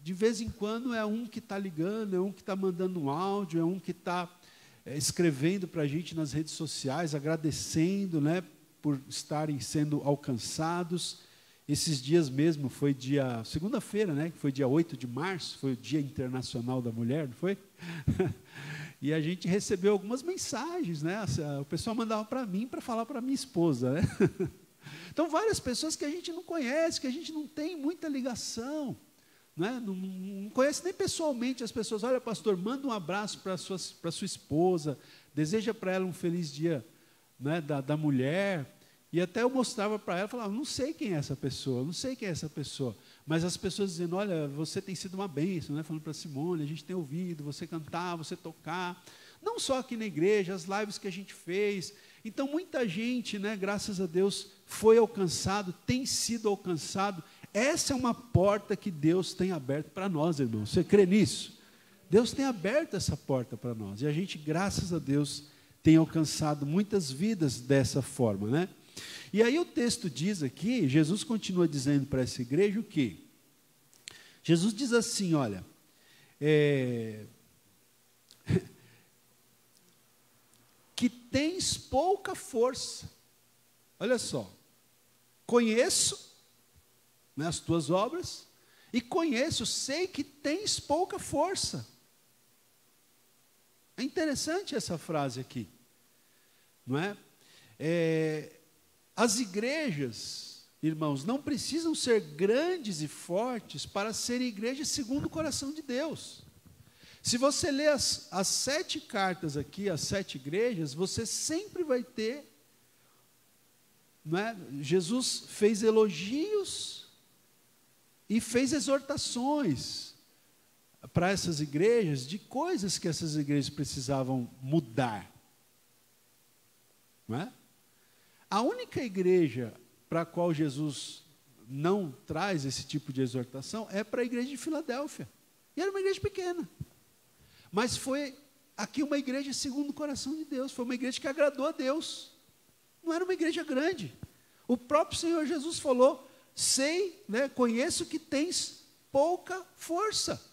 de vez em quando é um que está ligando, é um que está mandando um áudio, é um que está escrevendo para a gente nas redes sociais, agradecendo, né, por estarem sendo alcançados. Esses dias mesmo, foi segunda-feira, né, que foi dia 8 de março, foi o Dia Internacional da Mulher, não foi? E a gente recebeu algumas mensagens, né? O pessoal mandava para mim, para falar para minha esposa, né? Então, várias pessoas que a gente não conhece, que a gente não tem muita ligação, né? Não conhece nem pessoalmente as pessoas. Olha, pastor, manda um abraço para sua esposa, deseja para ela um feliz dia, né, da mulher. E até eu mostrava para ela, falava, não sei quem é essa pessoa, não sei quem é essa pessoa. Mas as pessoas dizendo, olha, você tem sido uma bênção, né? Falando para Simone, a gente tem ouvido você cantar, você tocar. Não só aqui na igreja, as lives que a gente fez. Então, muita gente, né, graças a Deus, foi alcançado, tem sido alcançado. Essa é uma porta que Deus tem aberto para nós, irmãos. Você crê nisso? Deus tem aberto essa porta para nós. E a gente, graças a Deus, tem alcançado muitas vidas dessa forma, né? E aí o texto diz aqui, Jesus continua dizendo para essa igreja o quê? Jesus diz assim, olha, que tens pouca força. Olha só, conheço, né, as tuas obras, e conheço, sei que tens pouca força. É interessante essa frase aqui, não é? As igrejas, irmãos, não precisam ser grandes e fortes para serem igrejas segundo o coração de Deus. Se você ler as 7 cartas aqui, as 7 igrejas, você sempre vai ter, não é? Jesus fez elogios e fez exortações para essas igrejas de coisas que essas igrejas precisavam mudar. Não é? A única igreja para a qual Jesus não traz esse tipo de exortação é para a igreja de Filadélfia. E era uma igreja pequena. Mas foi aqui uma igreja segundo o coração de Deus. Foi uma igreja que agradou a Deus. Não era uma igreja grande. O próprio Senhor Jesus falou, sei, né, conheço que tens pouca força.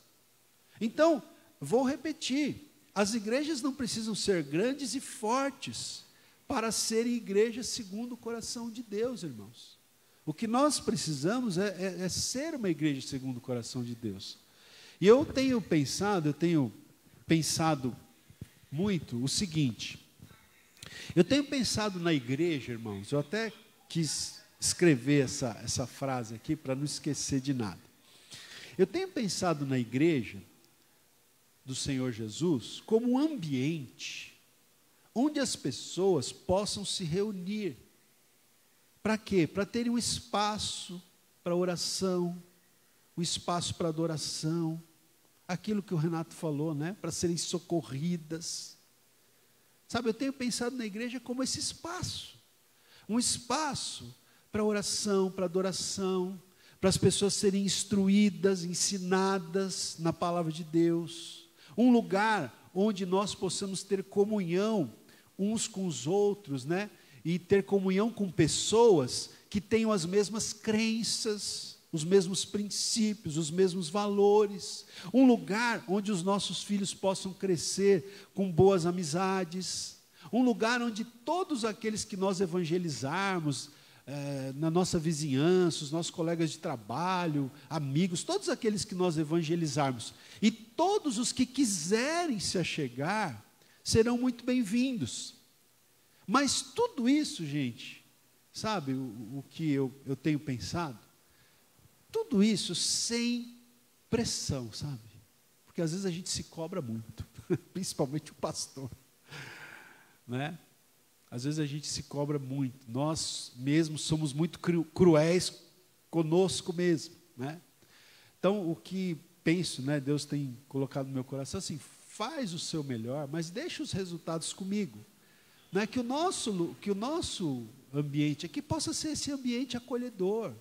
Então, vou repetir, as igrejas não precisam ser grandes e fortes para serem igrejas segundo o coração de Deus, irmãos. O que nós precisamos é ser uma igreja segundo o coração de Deus. E eu tenho pensado muito o seguinte, eu tenho pensado na igreja, irmãos, eu até quis escrever essa frase aqui para não esquecer de nada. Eu tenho pensado na igreja do Senhor Jesus como um ambiente onde as pessoas possam se reunir. Para quê? Para terem um espaço para oração, um espaço para adoração, aquilo que o Renato falou, né? Para serem socorridas. Sabe, eu tenho pensado na igreja como esse espaço. Um espaço para oração, para adoração, para as pessoas serem instruídas, ensinadas na palavra de Deus. Um lugar onde nós possamos ter comunhão uns com os outros, né? E ter comunhão com pessoas que tenham as mesmas crenças, os mesmos princípios, os mesmos valores. Um lugar onde os nossos filhos possam crescer com boas amizades. Um lugar onde todos aqueles que nós evangelizarmos, na nossa vizinhança, os nossos colegas de trabalho, amigos, todos aqueles que nós evangelizarmos, e todos os que quiserem se achegar, serão muito bem-vindos. Mas tudo isso, gente, sabe o que eu tenho pensado? Tudo isso sem pressão, sabe? Porque às vezes a gente se cobra muito, principalmente o pastor, né? Às vezes a gente se cobra muito, nós mesmos somos muito cruéis conosco mesmo, né? Então, o que penso, né, Deus tem colocado no meu coração assim, faz o seu melhor, mas deixa os resultados comigo. Não é que o nosso ambiente aqui possa ser esse ambiente acolhedor,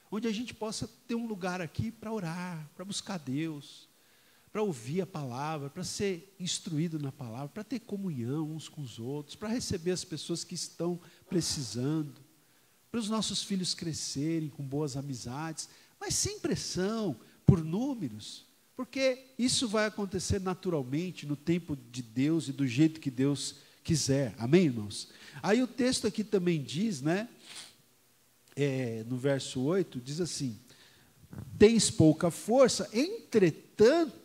onde a gente possa ter um lugar aqui para orar, para buscar Deus, para ouvir a palavra, para ser instruído na palavra, para ter comunhão uns com os outros, para receber as pessoas que estão precisando, para os nossos filhos crescerem com boas amizades, mas sem pressão por números, porque isso vai acontecer naturalmente no tempo de Deus e do jeito que Deus quiser. Amém, irmãos? Aí o texto aqui também diz, né, no verso 8, diz assim, tens pouca força, entretanto,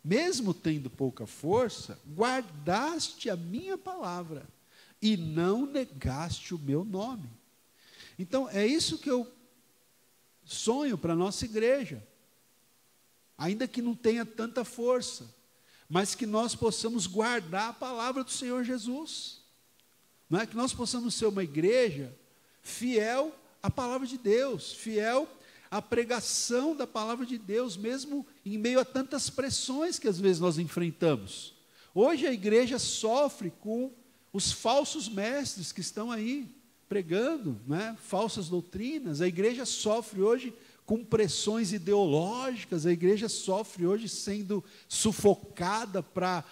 mesmo tendo pouca força, guardaste a minha palavra e não negaste o meu nome. Então, é isso que eu sonho para a nossa igreja, ainda que não tenha tanta força, mas que nós possamos guardar a palavra do Senhor Jesus, não é? Que nós possamos ser uma igreja fiel à palavra de Deus, fiel à pregação da palavra de Deus, mesmo em meio a tantas pressões que às vezes nós enfrentamos. Hoje a igreja sofre com os falsos mestres que estão aí pregando, né, falsas doutrinas. A igreja sofre hoje com pressões ideológicas. A igreja sofre hoje sendo sufocada para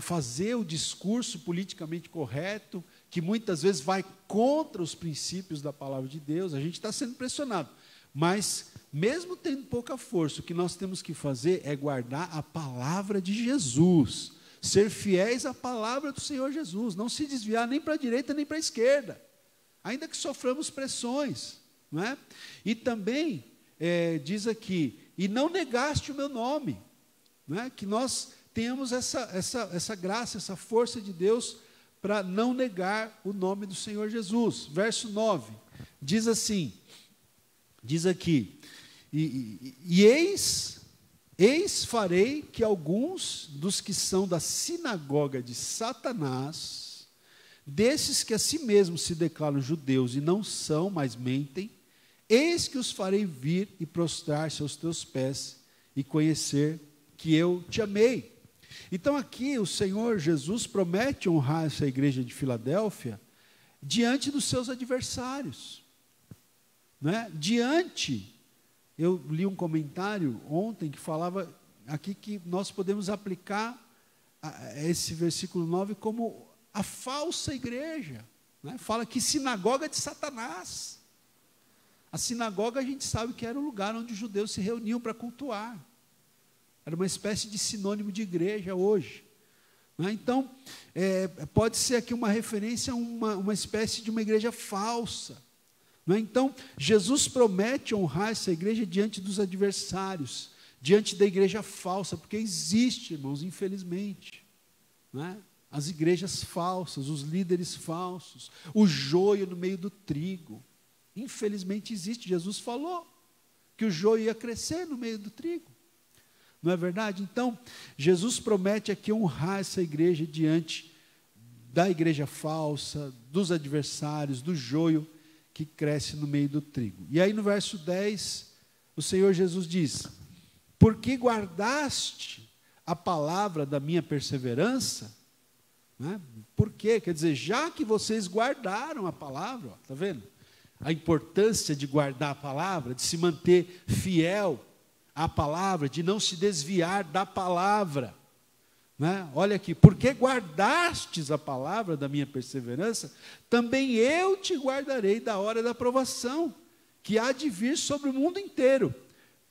fazer o discurso politicamente correto, que muitas vezes vai contra os princípios da palavra de Deus. A gente está sendo pressionado. Mas, mesmo tendo pouca força, o que nós temos que fazer é guardar a palavra de Jesus, ser fiéis à palavra do Senhor Jesus, não se desviar nem para a direita nem para a esquerda, ainda que soframos pressões, não é? E também, diz aqui, e não negaste o meu nome, não é? Que nós tenhamos essa graça, essa força de Deus para não negar o nome do Senhor Jesus. Verso 9, diz assim, diz aqui, e eis farei que alguns dos que são da sinagoga de Satanás, desses que a si mesmos se declaram judeus e não são, mas mentem, eis que os farei vir e prostrar-se aos teus pés e conhecer que eu te amei. Então aqui o Senhor Jesus promete honrar essa igreja de Filadélfia diante dos seus adversários. Né? Eu li um comentário ontem que falava aqui que nós podemos aplicar esse versículo 9 como a falsa igreja. Né? Fala que sinagoga de Satanás. A sinagoga a gente sabe que era o lugar onde os judeus se reuniam para cultuar. Era uma espécie de sinônimo de igreja hoje. Né? Então, pode ser aqui uma referência a uma espécie de uma igreja falsa. Então, Jesus promete honrar essa igreja diante dos adversários, diante da igreja falsa, porque existe, irmãos, infelizmente, as igrejas falsas, os líderes falsos, o joio no meio do trigo. Infelizmente existe. Jesus falou que o joio ia crescer no meio do trigo. Não é verdade? Então, Jesus promete aqui honrar essa igreja diante da igreja falsa, dos adversários, do joio que cresce no meio do trigo. E aí no verso 10, o Senhor Jesus diz, porque guardaste a palavra da minha perseverança, né? Por quê? Quer dizer, já que vocês guardaram a palavra, está vendo? A importância de guardar a palavra, de se manter fiel à palavra, de não se desviar da palavra. Né? Olha aqui, porque guardastes a palavra da minha perseverança, também eu te guardarei da hora da provação, que há de vir sobre o mundo inteiro,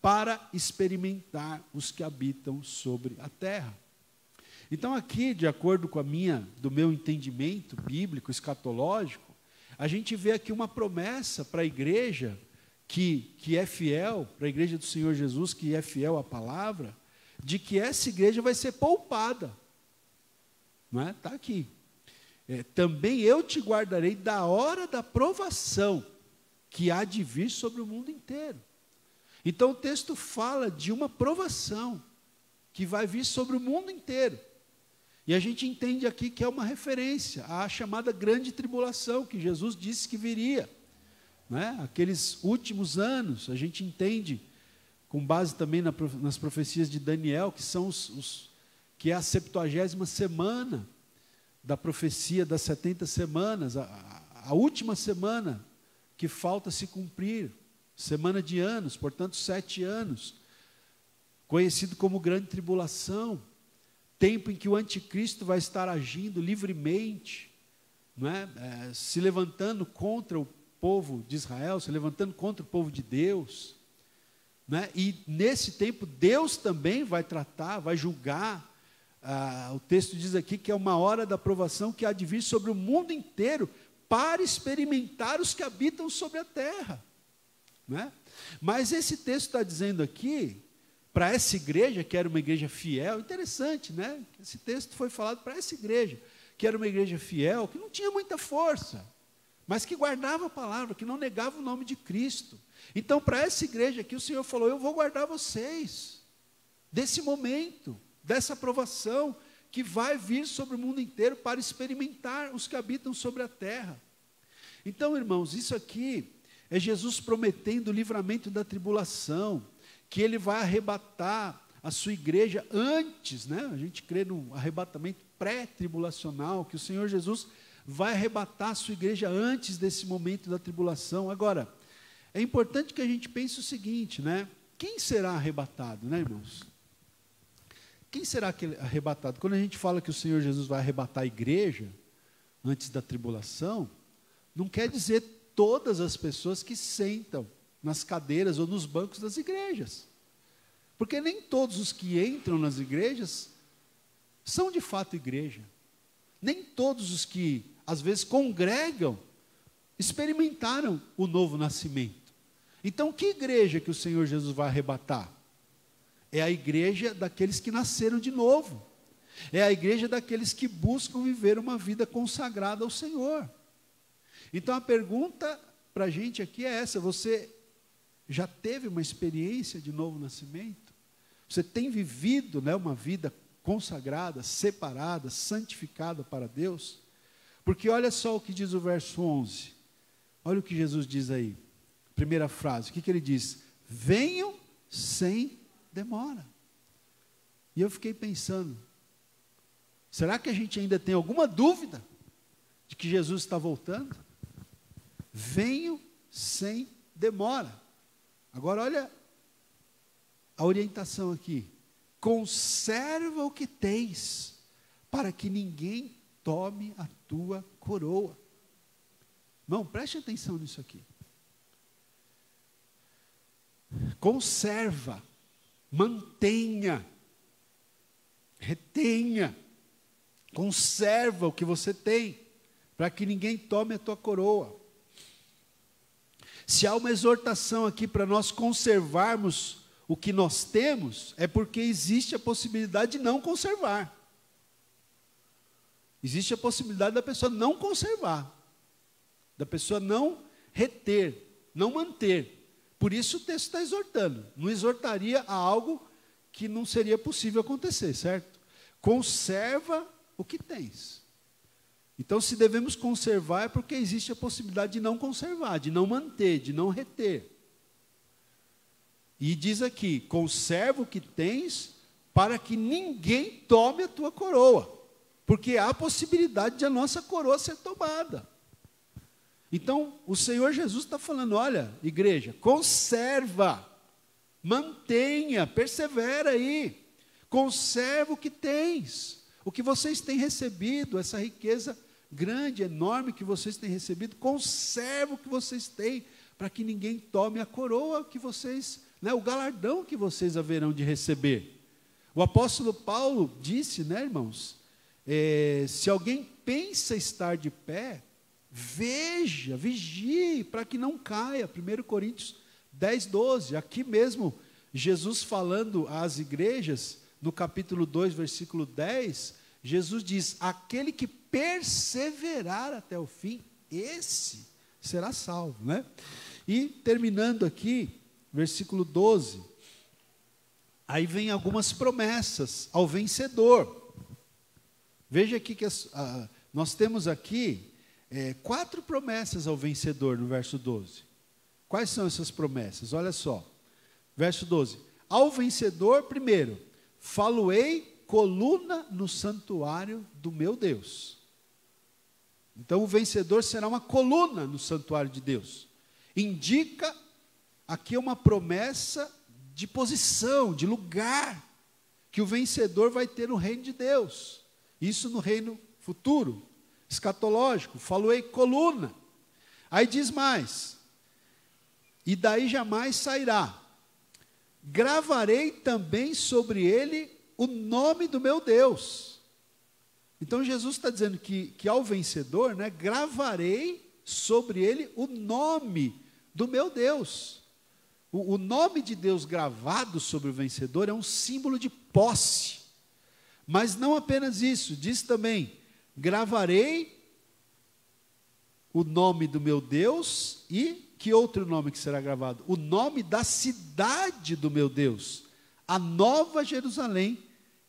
para experimentar os que habitam sobre a terra. Então aqui, de acordo com do meu entendimento bíblico, escatológico, a gente vê aqui uma promessa para a igreja que é fiel, para a igreja do Senhor Jesus, que é fiel à palavra, de que essa igreja vai ser poupada. Não é? Está aqui. Também eu te guardarei da hora da provação, que há de vir sobre o mundo inteiro. Então o texto fala de uma provação, que vai vir sobre o mundo inteiro. E a gente entende aqui que é uma referência à chamada grande tribulação, que Jesus disse que viria. Não é? Aqueles últimos anos, a gente entende, com base também nas profecias de Daniel, que são que é a 70ª semana da profecia das 70 semanas, a última semana que falta se cumprir, semana de anos, portanto 7 anos, conhecido como grande tribulação, tempo em que o anticristo vai estar agindo livremente, não é? Se levantando contra o povo de Israel, se levantando contra o povo de Deus. Né? E nesse tempo Deus também vai tratar, vai julgar. O texto diz aqui que é uma hora da provação que há de vir sobre o mundo inteiro para experimentar os que habitam sobre a terra. Né? Mas esse texto está dizendo aqui, para essa igreja, que era uma igreja fiel, interessante, né? Esse texto foi falado para essa igreja, que era uma igreja fiel, que não tinha muita força, mas que guardava a palavra, que não negava o nome de Cristo. Então, para essa igreja aqui, o Senhor falou, eu vou guardar vocês, desse momento, dessa provação, que vai vir sobre o mundo inteiro, para experimentar os que habitam sobre a terra. Então, irmãos, isso aqui é Jesus prometendo o livramento da tribulação, que Ele vai arrebatar a sua igreja antes, né? A gente crê no arrebatamento pré-tribulacional, que o Senhor Jesus vai arrebatar a sua igreja antes desse momento da tribulação. Agora, é importante que a gente pense o seguinte, né? Quem será arrebatado, né, irmãos? Quem será aquele arrebatado? Quando a gente fala que o Senhor Jesus vai arrebatar a igreja antes da tribulação, não quer dizer todas as pessoas que sentam nas cadeiras ou nos bancos das igrejas. Porque nem todos os que entram nas igrejas são de fato igreja. Nem todos os que, às vezes, congregam, experimentaram o novo nascimento. Então, que igreja que o Senhor Jesus vai arrebatar? É a igreja daqueles que nasceram de novo. É a igreja daqueles que buscam viver uma vida consagrada ao Senhor. Então, a pergunta para a gente aqui é essa: você já teve uma experiência de novo nascimento? Você tem vivido, né, uma vida consagrada, separada, santificada para Deus? Porque olha só o que diz o verso 11. Olha o que Jesus diz aí. Primeira frase, o que ele diz? Venham sem demora. E eu fiquei pensando, será que a gente ainda tem alguma dúvida de que Jesus está voltando? Venham sem demora. Agora olha a orientação aqui. Conserva o que tens, para que ninguém tome a tua coroa. Irmão, preste atenção nisso aqui. Conserva, mantenha, retenha, conserva o que você tem, para que ninguém tome a tua coroa. Se há uma exortação aqui para nós conservarmos o que nós temos, é porque existe a possibilidade de não conservar. Existe a possibilidade da pessoa não conservar, da pessoa não reter, não manter. Por isso o texto está exortando. Não exortaria a algo que não seria possível acontecer, certo? Conserva o que tens. Então, se devemos conservar, é porque existe a possibilidade de não conservar, de não manter, de não reter. E diz aqui, conserva o que tens, para que ninguém tome a tua coroa. Porque há a possibilidade de a nossa coroa ser tomada. Então, o Senhor Jesus está falando, olha, igreja, conserva, mantenha, persevera aí, conserva o que tens, o que vocês têm recebido, essa riqueza grande, enorme que vocês têm recebido, conserva o que vocês têm, para que ninguém tome a coroa que vocês, né, o galardão que vocês haverão de receber. O apóstolo Paulo disse, né, irmãos, se alguém pensa estar de pé, veja, vigie, para que não caia. 1 Coríntios 10, 12. Aqui mesmo, Jesus falando às igrejas, no capítulo 2, versículo 10, Jesus diz, aquele que perseverar até o fim, esse será salvo, né? E terminando aqui, versículo 12, aí vem algumas promessas ao vencedor. Veja aqui que nós temos aqui 4 promessas ao vencedor no verso 12. Quais são essas promessas? Olha só, verso 12. Ao vencedor, primeiro, falo-ei coluna no santuário do meu Deus. Então o vencedor será uma coluna no santuário de Deus. Indica aqui uma promessa de posição, de lugar, que o vencedor vai ter no reino de Deus. Isso no reino futuro, escatológico, falo-ei coluna. Aí diz mais, e daí jamais sairá. Gravarei também sobre ele o nome do meu Deus. Então Jesus está dizendo que ao vencedor, né, gravarei sobre ele o nome do meu Deus. O nome de Deus gravado sobre o vencedor é um símbolo de posse. Mas não apenas isso, diz também, gravarei o nome do meu Deus e que outro nome que será gravado? O nome da cidade do meu Deus, a nova Jerusalém,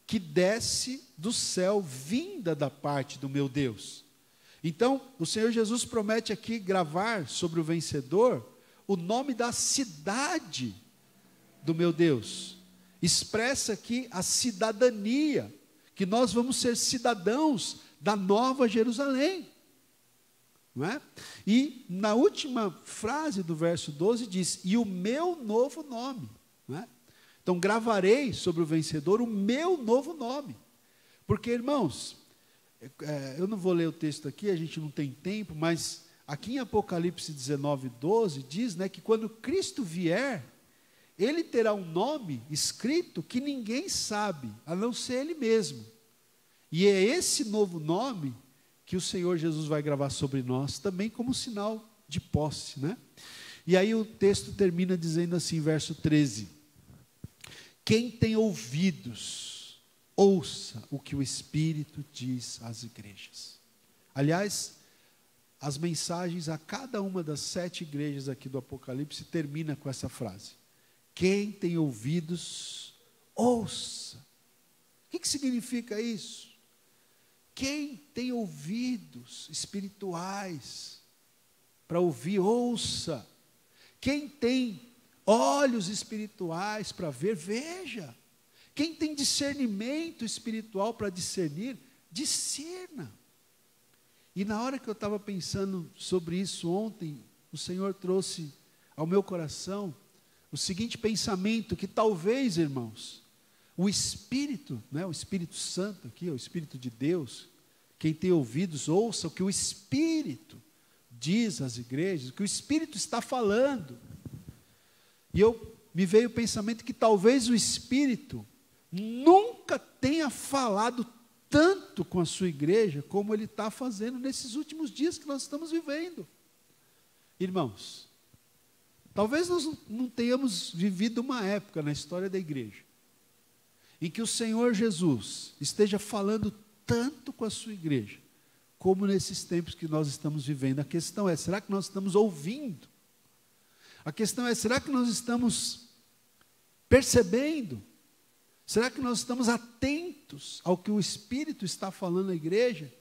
que desce do céu, vinda da parte do meu Deus. Então, o Senhor Jesus promete aqui gravar sobre o vencedor o nome da cidade do meu Deus. Expressa aqui a cidadania, que nós vamos ser cidadãos da nova Jerusalém. não é? E na última frase do verso 12 diz, e o meu novo nome, não é? Então gravarei sobre o vencedor o meu novo nome. Porque, irmãos, eu não vou ler o texto aqui, a gente não tem tempo, mas aqui em Apocalipse 19, 12, diz, né, que quando Cristo vier, ele terá um nome escrito que ninguém sabe, a não ser ele mesmo. E é esse novo nome que o Senhor Jesus vai gravar sobre nós, também como sinal de posse, né? E aí o texto termina dizendo assim, verso 13, quem tem ouvidos, ouça o que o Espírito diz às igrejas. Aliás, as mensagens a cada uma das 7 igrejas aqui do Apocalipse termina com essa frase. Quem tem ouvidos, ouça. O que significa isso? Quem tem ouvidos espirituais para ouvir, ouça. Quem tem olhos espirituais para ver, veja. Quem tem discernimento espiritual para discernir, discerna. E na hora que eu estava pensando sobre isso ontem, o Senhor trouxe ao meu coração o seguinte pensamento, que talvez, irmãos, o Espírito, né, o Espírito Santo aqui, o Espírito de Deus, quem tem ouvidos, ouça o que o Espírito diz às igrejas, o que o Espírito está falando. E me veio o pensamento que talvez o Espírito nunca tenha falado tanto com a sua igreja, como ele está fazendo nesses últimos dias que nós estamos vivendo. Irmãos, talvez nós não tenhamos vivido uma época na história da igreja, em que o Senhor Jesus esteja falando tanto com a sua igreja, como nesses tempos que nós estamos vivendo. A questão é, será que nós estamos ouvindo? A questão é, será que nós estamos percebendo? Será que nós estamos atentos ao que o Espírito está falando à igreja?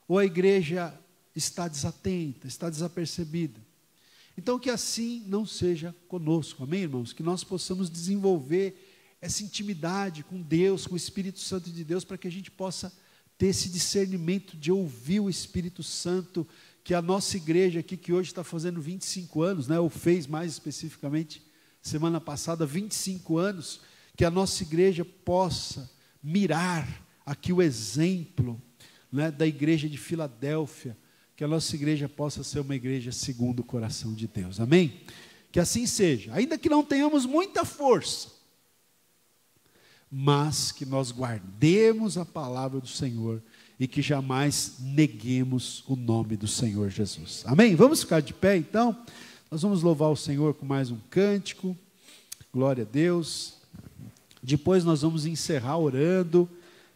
Ou a igreja está desatenta, está desapercebida? Então que assim não seja conosco, amém, irmãos? Que nós possamos desenvolver essa intimidade com Deus, com o Espírito Santo de Deus, para que a gente possa ter esse discernimento de ouvir o Espírito Santo, que a nossa igreja aqui, que hoje está fazendo 25 anos, né, ou fez mais especificamente, semana passada, 25 anos, que a nossa igreja possa mirar aqui o exemplo, né, da igreja de Filadélfia, que a nossa igreja possa ser uma igreja segundo o coração de Deus, amém? Que assim seja, ainda que não tenhamos muita força, mas que nós guardemos a palavra do Senhor e que jamais neguemos o nome do Senhor Jesus. Amém? Vamos ficar de pé então? Nós vamos louvar o Senhor com mais um cântico. Glória a Deus. Depois nós vamos encerrar orando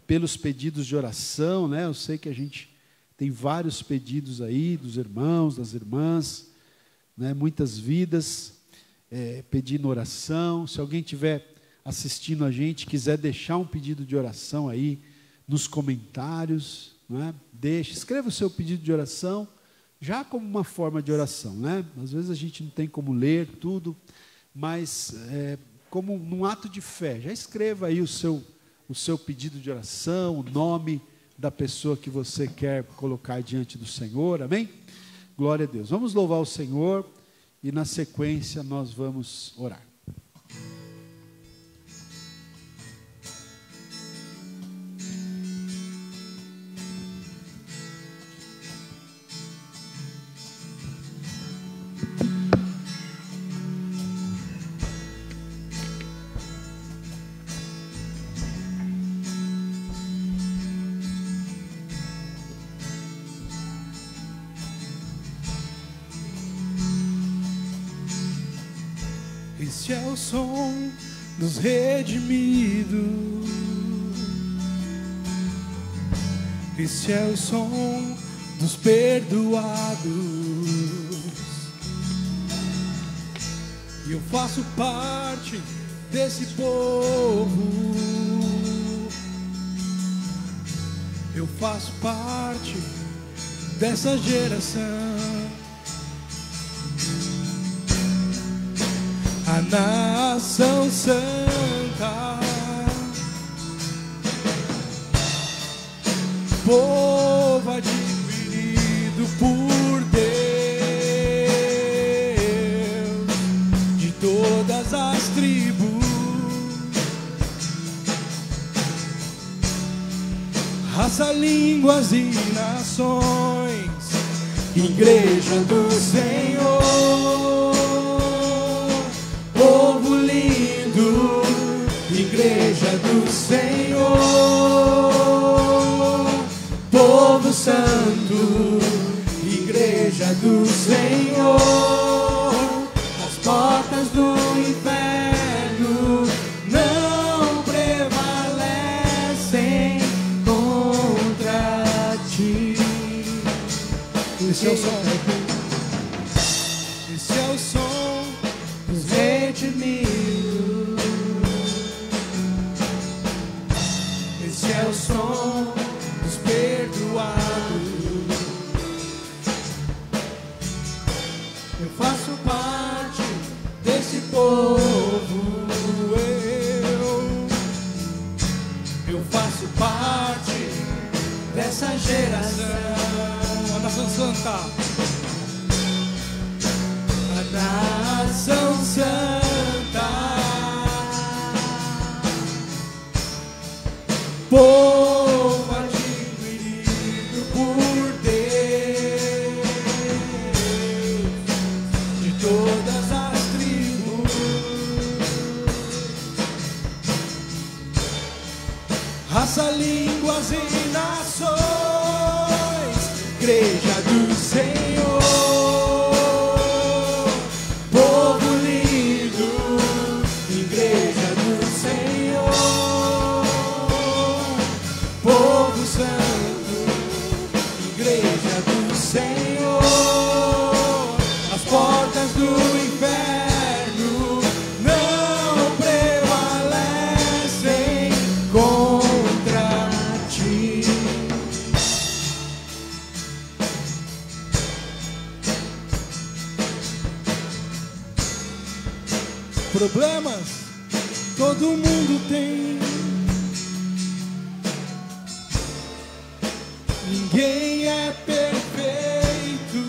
pelos pedidos de oração, né? Eu sei que a gente tem vários pedidos aí dos irmãos, das irmãs, né? Muitas vidas pedindo oração. Se alguém tiver assistindo a gente, quiser deixar um pedido de oração aí nos comentários, né? Deixe, escreva o seu pedido de oração, já como uma forma de oração, né? Às vezes a gente não tem como ler tudo, mas como num ato de fé, já escreva aí o seu pedido de oração, o nome da pessoa que você quer colocar diante do Senhor, amém? Glória a Deus. Vamos louvar o Senhor e na sequência nós vamos orar. Este é o som dos redimidos. Este é o som dos perdoados. E eu faço parte desse povo. Eu faço parte dessa geração. A nação santa, povo adquirido por raça, línguas e nações, igreja do Senhor, povo lindo, igreja do Senhor, povo santo, igreja do Senhor, as portas do inferno não prevalecem contra ti. Esse é o som. Esse é o som dos redimidos. Esse é o som dos perdoados. Eu faço parte desse povo. Eu faço parte dessa geração. A nação santa. A nação santa. Povo adquirido por Deus, de todas as tribos, raça, línguas e nações, igreja do Senhor, povo lindo, igreja do Senhor, povo santo, igreja do Senhor, as portas do inferno não prevalecem contra ti. Problemas todo mundo tem, ninguém é perfeito,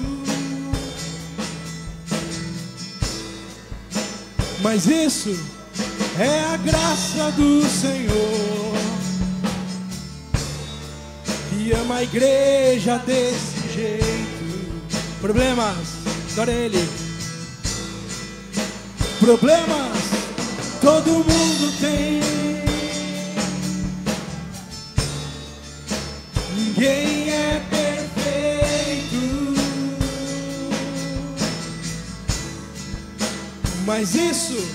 mas isso é a graça do Senhor, que ama a igreja desse jeito. Problemas, adora Ele. Problemas todo mundo tem, ninguém é perfeito, mas isso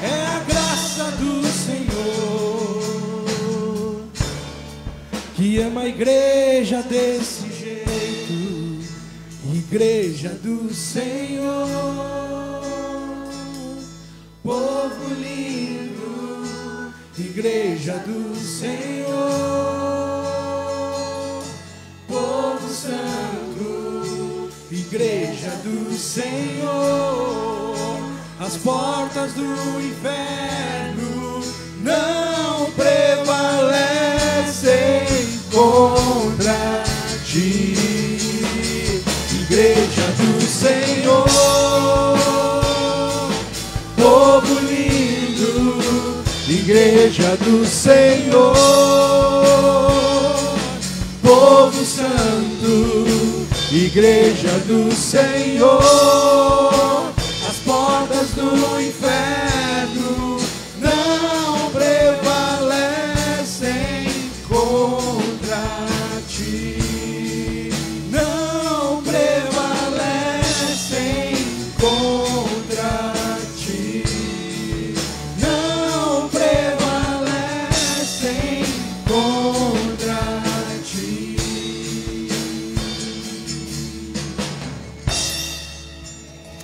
é a graça do Senhor, que ama a igreja desse jeito, igreja do Senhor, povo lindo, igreja do Senhor, povo santo, igreja do Senhor, as portas do inferno não prevalecem contra ti, igreja do Senhor, povo lindo, igreja do Senhor, povo santo, igreja do Senhor, as portas do inferno não prevalecem contra ti, não prevalecem contra ti, não prevalecem contra ti.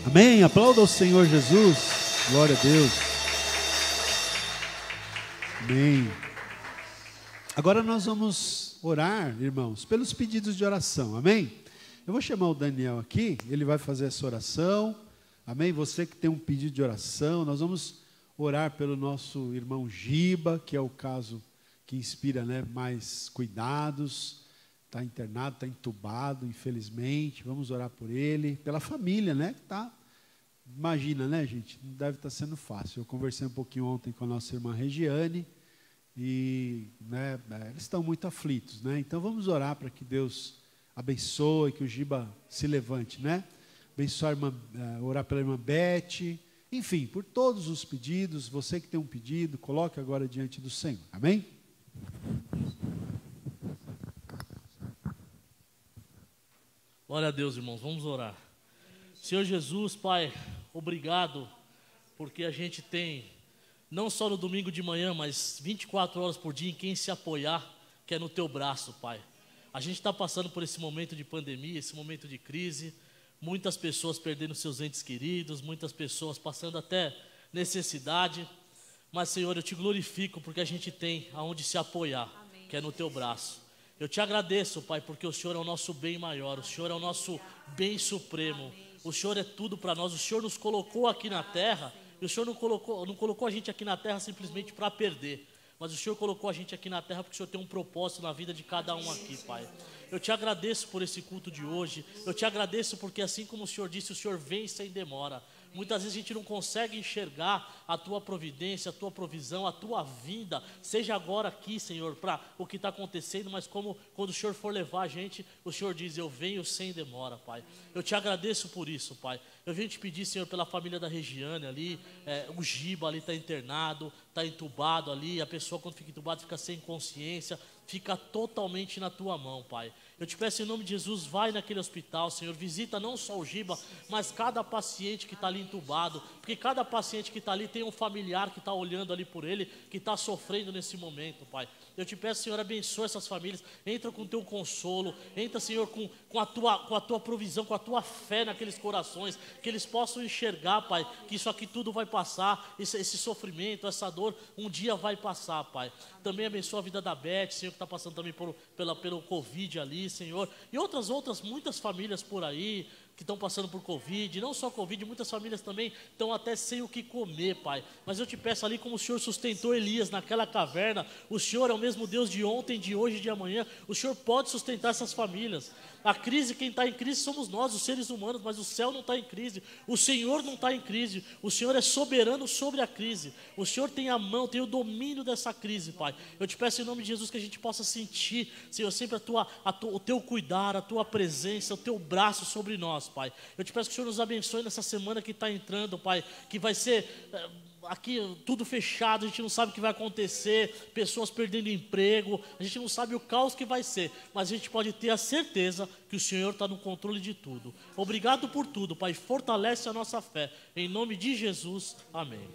Amém? Aplauda o Senhor Jesus. Glória a Deus. Amém. Agora nós vamos orar, irmãos, pelos pedidos de oração. Amém? Eu vou chamar o Daniel aqui, ele vai fazer essa oração. Amém? Você que tem um pedido de oração, nós vamos orar pelo nosso irmão Giba, que é o caso que inspira, né, mais cuidados. Está internado, está entubado, infelizmente. Vamos orar por ele, pela família, né? Que tá, imagina, né, gente? Não deve estar sendo fácil. Eu conversei um pouquinho ontem com a nossa irmã Regiane e né, eles estão muito aflitos, né? Então vamos orar para que Deus abençoe, que o Giba se levante, né? Abençoar a irmã, orar pela irmã Beth, enfim, por todos os pedidos. Você que tem um pedido, coloque agora diante do Senhor, amém? Glória a Deus, irmãos, vamos orar. Senhor Jesus, Pai, obrigado, porque a gente tem, não só no domingo de manhã, mas 24 horas por dia em quem se apoiar, que é no Teu braço, Pai. A gente está passando por esse momento de pandemia, esse momento de crise, muitas pessoas perdendo seus entes queridos, muitas pessoas passando até necessidade, mas, Senhor, eu Te glorifico porque a gente tem aonde se apoiar, que é no Teu braço. Eu Te agradeço, Pai, porque o Senhor é o nosso bem maior, o Senhor é o nosso bem supremo, o Senhor é tudo para nós, o Senhor nos colocou aqui na terra, e o Senhor não colocou a gente aqui na terra simplesmente para perder, mas o Senhor colocou a gente aqui na terra porque o Senhor tem um propósito na vida de cada um aqui, Pai. Eu Te agradeço por esse culto de hoje, eu Te agradeço porque assim como o Senhor disse, o Senhor vem sem demora. Muitas vezes a gente não consegue enxergar a Tua providência, a Tua provisão, a Tua vinda, seja agora aqui, Senhor, para o que está acontecendo, mas como quando o Senhor for levar a gente, o Senhor diz, eu venho sem demora, Pai. Eu Te agradeço por isso, Pai. Eu venho Te pedir, Senhor, pela família da Regiane ali, o Giba ali está internado, está entubado ali, a pessoa quando fica entubada fica sem consciência, fica totalmente na Tua mão, Pai. Eu Te peço em nome de Jesus, vai naquele hospital, Senhor, visita não só o Giba, mas cada paciente que está ali entubado, porque cada paciente que está ali tem um familiar que está olhando ali por ele, que está sofrendo nesse momento, Pai. Eu Te peço, Senhor, abençoa essas famílias, entra com o Teu consolo, entra, Senhor, com a tua provisão, com a Tua fé naqueles corações, que eles possam enxergar, Pai, que isso aqui tudo vai passar, esse sofrimento, essa dor, um dia vai passar, Pai. Também abençoa a vida da Beth, Senhor, que está passando também pelo Covid ali, Senhor, e outras muitas famílias por aí, que estão passando por Covid, não só Covid, muitas famílias também estão até sem o que comer, Pai. Mas eu Te peço ali como o Senhor sustentou Elias naquela caverna, o Senhor é o mesmo Deus de ontem, de hoje e de amanhã, o Senhor pode sustentar essas famílias. A crise, quem está em crise somos nós, os seres humanos, mas o céu não está em crise, o Senhor não está em crise, o Senhor é soberano sobre a crise, o Senhor tem a mão, tem o domínio dessa crise, Pai. Eu Te peço em nome de Jesus que a gente possa sentir, Senhor, sempre o Teu cuidar, a Tua presença, o Teu braço sobre nós, Pai. Eu Te peço que o Senhor nos abençoe nessa semana que está entrando, Pai, que vai ser aqui tudo fechado, a gente não sabe o que vai acontecer, pessoas perdendo emprego, a gente não sabe o caos que vai ser, mas a gente pode ter a certeza que o Senhor está no controle de tudo. Obrigado por tudo, Pai, fortalece a nossa fé, em nome de Jesus, amém.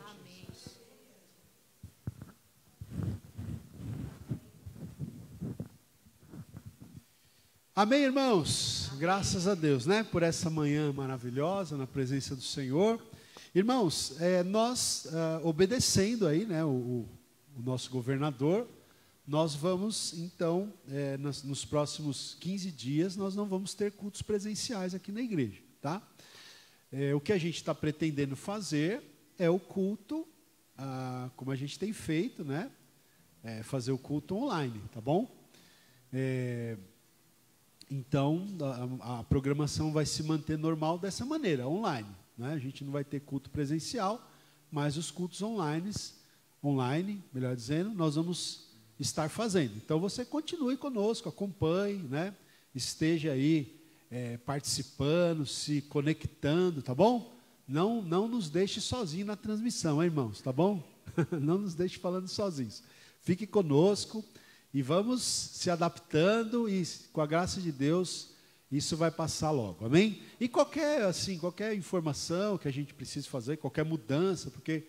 Amém, irmãos? Graças a Deus, né? Por essa manhã maravilhosa, na presença do Senhor. Irmãos, nós, obedecendo aí, né, o nosso governador, nós vamos, então, nos próximos 15 dias, nós não vamos ter cultos presenciais aqui na igreja, tá? O que a gente está pretendendo fazer é o culto, como a gente tem feito, né? Fazer o culto online, tá bom? Então, a programação vai se manter normal dessa maneira, online. Né? A gente não vai ter culto presencial, mas os cultos online, melhor dizendo, nós vamos estar fazendo. Então, você continue conosco, acompanhe, né? Esteja aí participando, se conectando, tá bom? Não nos deixe sozinhos na transmissão, hein, irmãos, tá bom? Não nos deixe falando sozinhos. Fique conosco. E vamos se adaptando e, com a graça de Deus, isso vai passar logo, amém? E qualquer informação que a gente precise fazer, qualquer mudança, porque,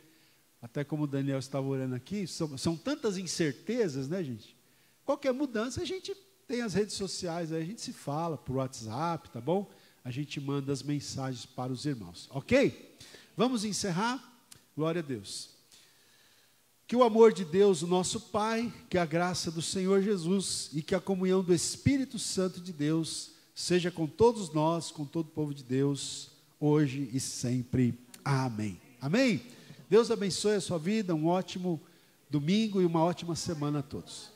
até como o Daniel estava orando aqui, são tantas incertezas, né, gente? Qualquer mudança, a gente tem as redes sociais, aí a gente se fala por WhatsApp, tá bom? A gente manda as mensagens para os irmãos, ok? Vamos encerrar? Glória a Deus. Que o amor de Deus, o nosso Pai, que a graça do Senhor Jesus e que a comunhão do Espírito Santo de Deus seja com todos nós, com todo o povo de Deus, hoje e sempre. Amém. Amém? Deus abençoe a sua vida, um ótimo domingo e uma ótima semana a todos.